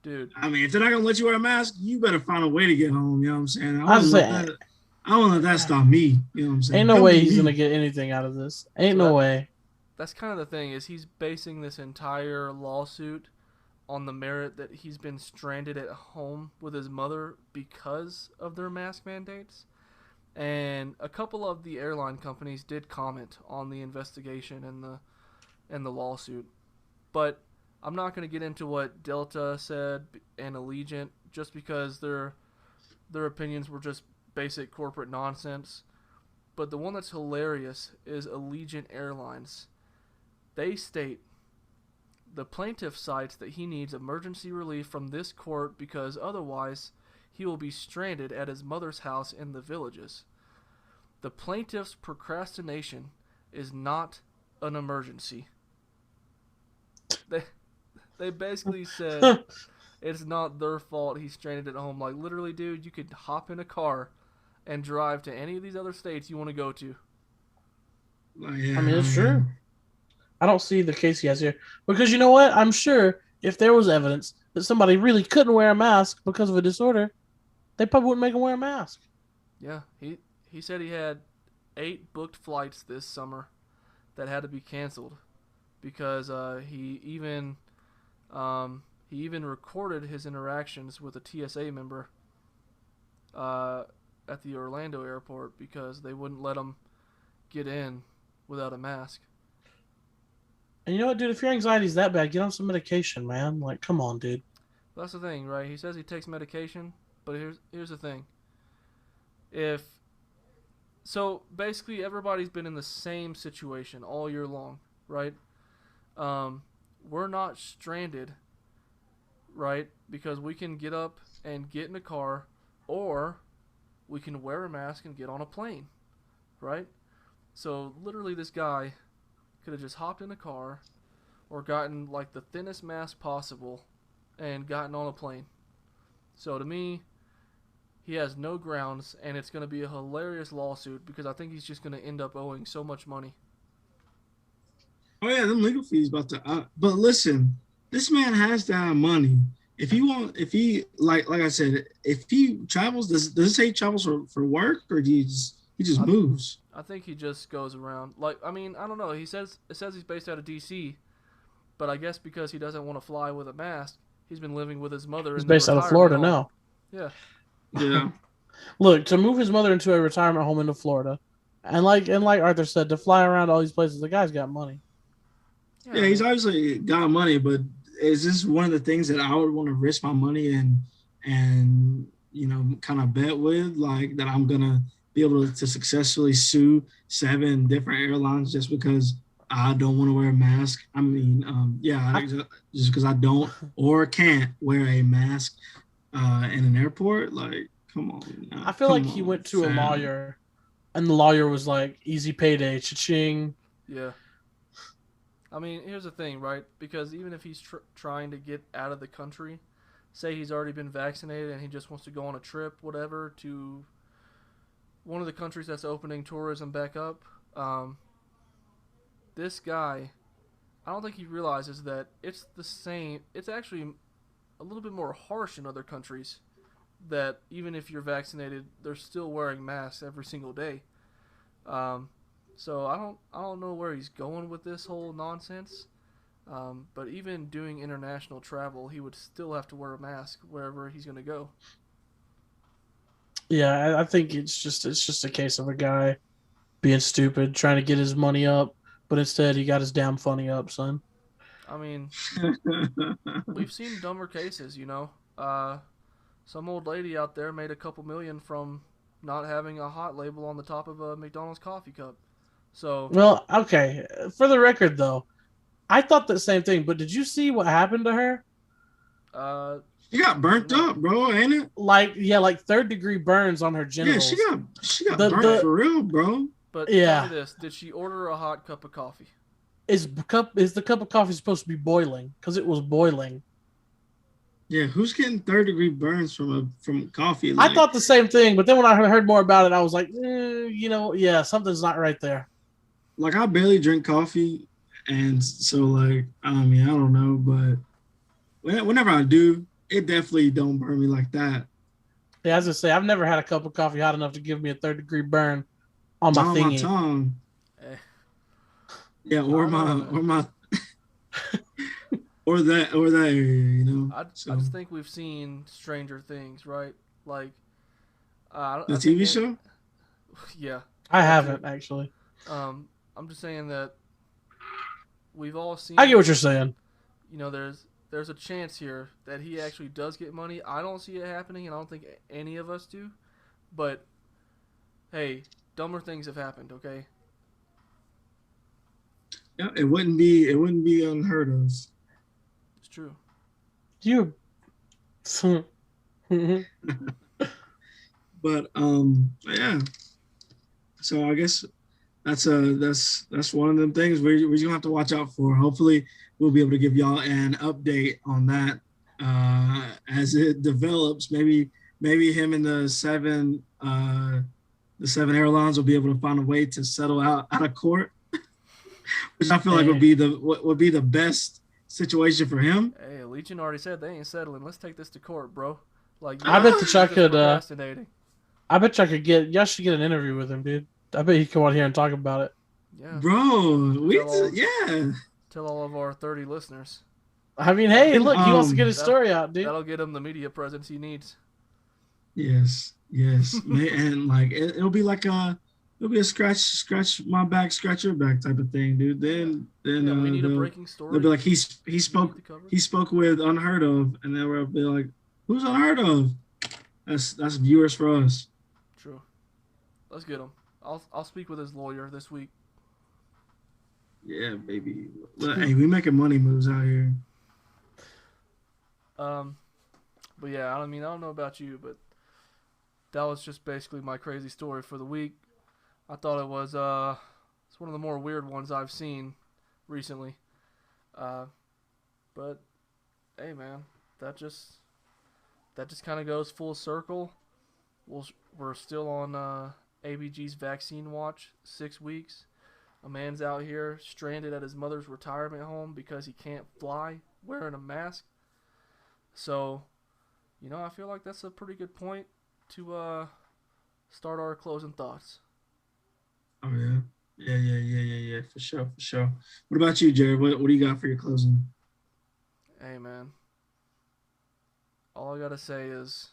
Dude, If they're not gonna let you wear a mask, you better find a way to get home. You know what I'm saying? I was say, I won't let that stop me. You know what I'm ain't saying? no Come way get he's gonna me. get anything out of this. Ain't so no way. that's kind of the thing is he's basing this entire lawsuit on the merit that he's been stranded at home with his mother because of their mask mandates. And a couple of the airline companies did comment on the investigation and the lawsuit. But I'm not going to get into what Delta said and Allegiant just because their opinions were just basic corporate nonsense. But the one that's hilarious is Allegiant Airlines. They state the plaintiff cites that he needs emergency relief from this court because otherwise he will be stranded at his mother's house in the villages. The plaintiff's procrastination is not an emergency. They they basically said it's not their fault he's stranded at home. Like literally, dude, you could hop in a car and drive to any of these other states you want to go to. Yeah, I mean, I it's true. mean, I don't see the case he has here because you know what? I'm sure if there was evidence that somebody really couldn't wear a mask because of a disorder, they probably wouldn't make him wear a mask. Yeah, he said he had 8 booked flights this summer that had to be canceled because he even recorded his interactions with a TSA member uh, at the Orlando airport because they wouldn't let him get in without a mask. And you know what, dude? If your anxiety's that bad, get on some medication, man. Like, come on, dude. That's the thing, right? He says he takes medication, but here's the thing. If so, basically everybody's been in the same situation all year long, right? Um, we're not stranded, right? Because we can get up and get in a car, or we can wear a mask and get on a plane, right? So literally, this guy could have just hopped in a car or gotten like the thinnest mask possible and gotten on a plane. So to me, he has no grounds, and it's going to be a hilarious lawsuit because I think he's just going to end up owing so much money. oh yeah, them legal fees about to. But listen, this man has to have money. If he like I said, if he travels, does it say he travels for work or he just I moves? I think he just goes around. Like I mean, I don't know. It says he's based out of D.C., but I guess because he doesn't want to fly with a mask, he's been living with his mother He's in their based out of retirement Florida home. now. Yeah, Yeah, Look, to move his mother into a retirement home into Florida, and like Arthur said, to fly around all these places, the guy's got money. yeah. yeah, I he's mean, obviously got money, but is this one of the things that I would want to risk my money and kind of bet with, like that I'm gonna be able to successfully sue 7 different airlines just because I don't want to wear a mask. I mean, yeah, I, just because I don't or can't wear a mask in an airport. Like, I feel like come he on, went to a fam. lawyer, and the lawyer was like, "Easy payday, cha-ching." yeah. I mean, here's the thing, right? Because even if he's trying to get out of the country, say he's already been vaccinated and he just wants to go on a trip, whatever, to one of the countries that's opening tourism back up, this guy, I don't think he realizes that it's the same. It's actually a little bit more harsh in other countries that even if you're vaccinated, they're still wearing masks every single day. Um, so I don't know where he's going with this whole nonsense. But even doing international travel, he would still have to wear a mask wherever he's going to go. Yeah, I think it's just a case of a guy being stupid, trying to get his money up, but instead he got his damn funny up, son. I mean, we've seen dumber cases, you know. Some old lady out there made a couple million from not having a hot label on the top of a McDonald's coffee cup. So, Well, okay. For the record, though, I thought the same thing. But did you see what happened to her? uh, She got burnt no. up, bro, ain't it? Like, yeah, like third-degree burns on her Yeah, she genitals. got she got The burnt the for real, bro. But tell me yeah, this: did she order a hot cup of coffee? is the cup of coffee supposed to be boiling? Because it was boiling. Yeah, who's getting 3rd-degree burns from coffee? I Like, thought the same thing, but then when I heard more about it, I was like, yeah, something's not right there. I barely drink coffee, and so like I mean I don't know, but whenever I do, it definitely don't burn me like that. Yeah, as I say, I've never had a cup of coffee hot enough to give me a third-degree burn on my Not on my thingy. tongue, Eh, yeah, I don't know, man. or that area, you know. I So just think we've seen Stranger Things, right? Like, the I think TV that, show. yeah, I that too. haven't actually. I'm just saying that we've all I seen get what that. you're saying. There's a chance here that he actually does get money. I don't see it happening, and I don't think any of us do. But hey, dumber things have happened. Okay, Yeah, it wouldn't be unheard of. it's true. You. But yeah. So I guess that's one of them things we're gonna have to watch out for. Hopefully, we'll be able to give y'all an update on that as it develops. Maybe him and the seven airlines will be able to find a way to settle out of court, which I feel like Hey, would be the best situation for him. Hey, Legion already said they ain't settling. Let's take this to court, bro. Like I bet that you're y'all just could. procrastinating. I bet y'all could get. Y'all should get an interview with him, dude. I bet he could come on here and talk about it. Yeah, Bro, tell all yeah. tell all of our 30 listeners. I mean, That'll hey, And look, he wants to get his that'll story out, dude. that'll get him the media presence he needs. yes, and like it'll be like it'll be a scratch my back, scratch your back type of thing, dude. Yeah, Then yeah. We need a breaking they'll story. be like We need to cover it. he spoke with unheard of, and then we'll be like, who's unheard of? That's viewers for us. True. Let's get him. I'll speak with his lawyer this week. Yeah, baby. Look, hey, we making money moves out here. Um, but yeah, I don't know about you, but that was just basically my crazy story for the week. I thought it was it's one of the more weird ones I've seen recently. Uh, but hey, man, that just that just kind of goes full circle. We're still on ABG's vaccine watch. 6 weeks. A man's out here stranded at his mother's retirement home because he can't fly wearing a mask. So, I feel like that's a pretty good point to start our closing thoughts. Oh yeah, yeah. For sure, for sure. What about you, Jared? What do you got for your closing? Hey, man, all I gotta say is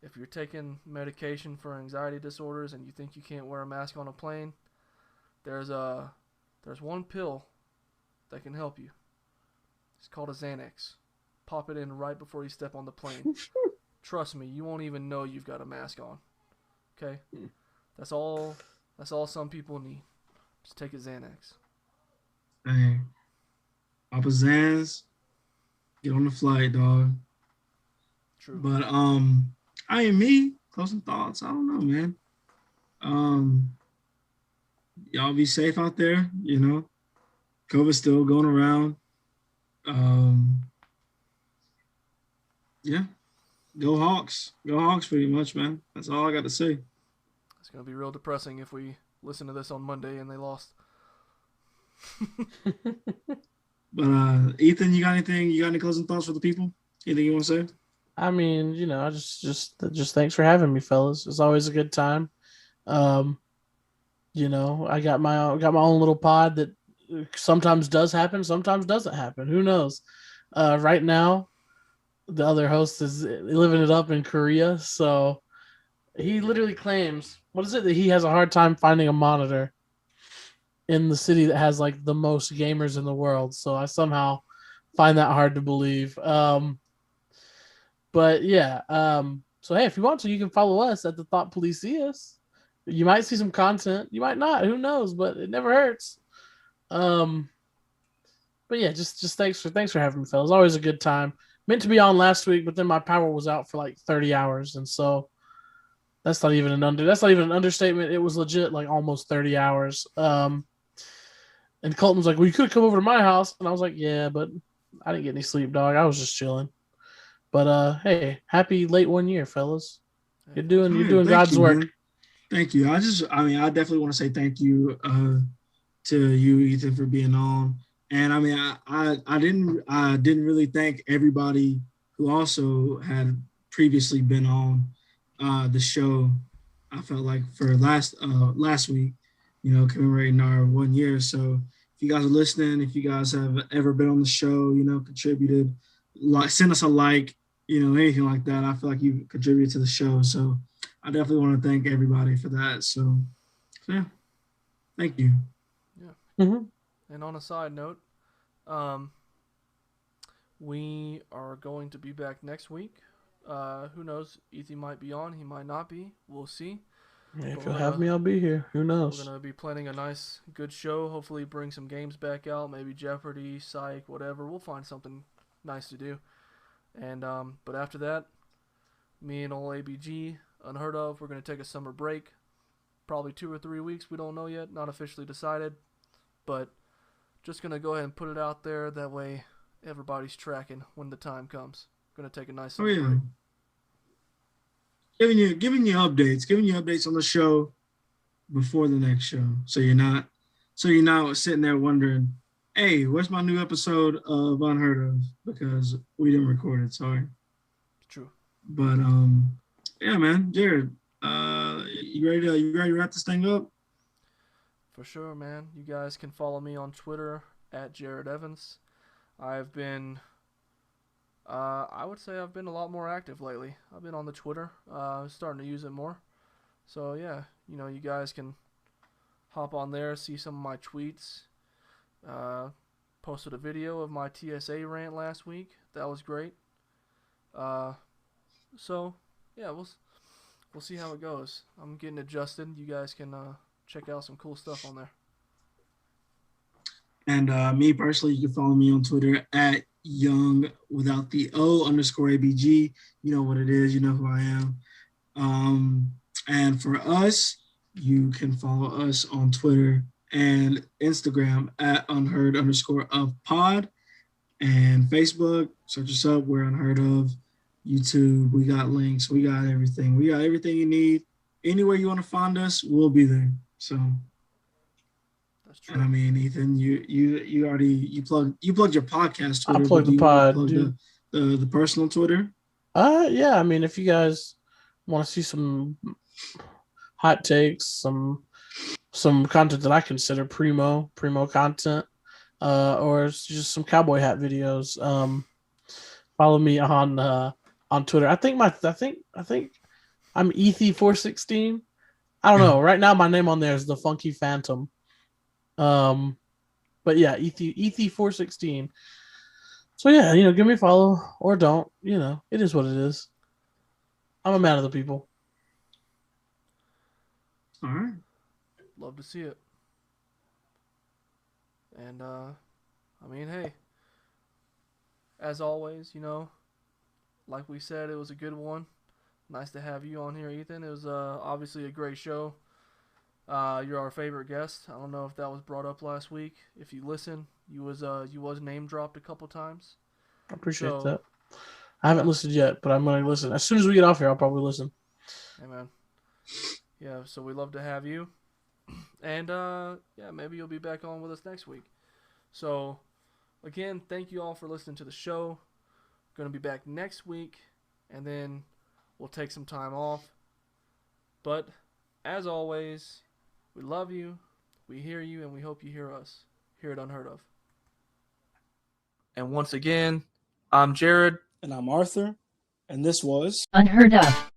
if you're taking medication for anxiety disorders and you think you can't wear a mask on a plane, there's a there's one pill that can help you. It's called a Xanax. Pop it in right before you step on the plane. Trust me, you won't even know you've got a mask on. Okay? That's all some people need. Just take a Xanax. Hey, Papa Zans, get on the flight, dog. True. But I am me. Closing thoughts. I don't know, man. Um, y'all be safe out there. You know, COVID's still going around. Um, yeah, go Hawks. Pretty much, man. That's all I got to say. It's gonna be real depressing if we listen to this on Monday and they lost. But Ethan, you got anything? You got any closing thoughts for the people? Anything you want to say? I mean, I just thanks for having me, fellas. It's always a good time. Um, I got my own little pod that sometimes does happen, sometimes doesn't happen. Who knows? Right now, the other host is living it up in Korea, so he literally claims, what is it, that he has a hard time finding a monitor in the city that has like the most gamers in the world. So I somehow find that hard to believe. But yeah, so hey, if you want to, you can follow us at the Thought Police. You might see some content, you might not. Who knows? But it never hurts. Um, but yeah, just thanks for having me, fellas. Always a good time. Meant to be on last week, but then my power was out for like 30 hours, and so that's not even an understatement. It was legit like almost 30 hours. And Colton was like, "Well, you could come over to my house," and I was like, "Yeah, but I didn't get any sleep, dog. I was just chilling." But hey, happy late 1 year, fellas. Hey, You're thanks, doing Oh you're man. yeah, doing thank God's you, work. man. Thank you. I definitely want to say thank you to you, Ethan, for being on. And I mean, I didn't really thank everybody who also had previously been on the show. I felt like for last week, commemorating our 1 year. So if you guys are listening, if you guys have ever been on the show, contributed, like send us a like, anything like that. I feel like you contributed to the show, so I definitely want to thank everybody for that. So yeah, thank you. Yeah. Mm-hmm. And on a side note, um, we are going to be back next week. Who knows? Ethan might be on. He might not be. We'll see. But If we're you'll have gonna me, I'll be here. Who we're knows? gonna be planning a nice, good show. Hopefully, bring some games back out. Maybe Jeopardy, Psych, whatever. We'll find something nice to do. And but after that, me and old ABG, unheard of. We're gonna take a summer break. Probably 2 or 3 weeks. We don't know yet. Not officially decided. But just gonna go ahead and put it out there. That way, everybody's tracking when the time comes. Gonna take a nice Oh summer yeah, break. giving you updates on the show before the next show, so you're not sitting there wondering, hey, where's my new episode of Unheard of, because we didn't record it. Sorry, True. but yeah, man, Jared, you ready to wrap this thing up? For sure, man. You guys can follow me on Twitter at Jared Evans. I've been, I would say I've been a lot more active lately. I've been on the Twitter, starting to use it more. So yeah, you guys can hop on there, see some of my tweets. Uh, Posted a video of my TSA rant last week. That was great. Uh, so yeah, we'll see how it goes. I'm getting adjusted. You guys can check out some cool stuff on there. And me personally, you can follow me on Twitter at young without the O underscore ABG. You know what it is. You know who I am. Um, and for us, you can follow us on Twitter and Instagram at unheard underscore of pod, and Facebook. Search us up. We're unheard of. YouTube. We got links. We got everything. We got everything you need. Anywhere you want to find us, we'll be there. So, That's and I true. mean, Ethan, you already you plugged your podcast I Twitter, but plug do the you want to pod, plug dude. the personal Twitter? Yeah. I mean, if you guys want to see some hot takes, some content that I consider primo content, or it's just some cowboy hat videos. Follow me on Twitter. I think I'm Ethy416. I don't Yeah. know. Right now, my name on there is the Funky Phantom. Um, but yeah, Ethy416. So yeah, give me a follow or don't. It is what it is. I'm a man of the people. All right. Love to see it. And I mean, hey, as always, like we said, it was a good one. Nice to have you on here, Ethan. It was obviously a great show. You're our favorite guest. I don't know if that was brought up last week. If you listen, you was name dropped a couple times. I appreciate So that. I haven't yeah, listened yet, but I'm going to listen as soon as we get off here. I'll probably listen. hey man, yeah. So we love to have you, and yeah, maybe you'll be back on with us next week. So again, thank you all for listening to the show. Gonna be back next week, and then we'll take some time off. But as always, we love you, we hear you, and we hope you hear us. Hear it unheard of. And once again, I'm Jared. And I'm Arthur, and this was Unheard of.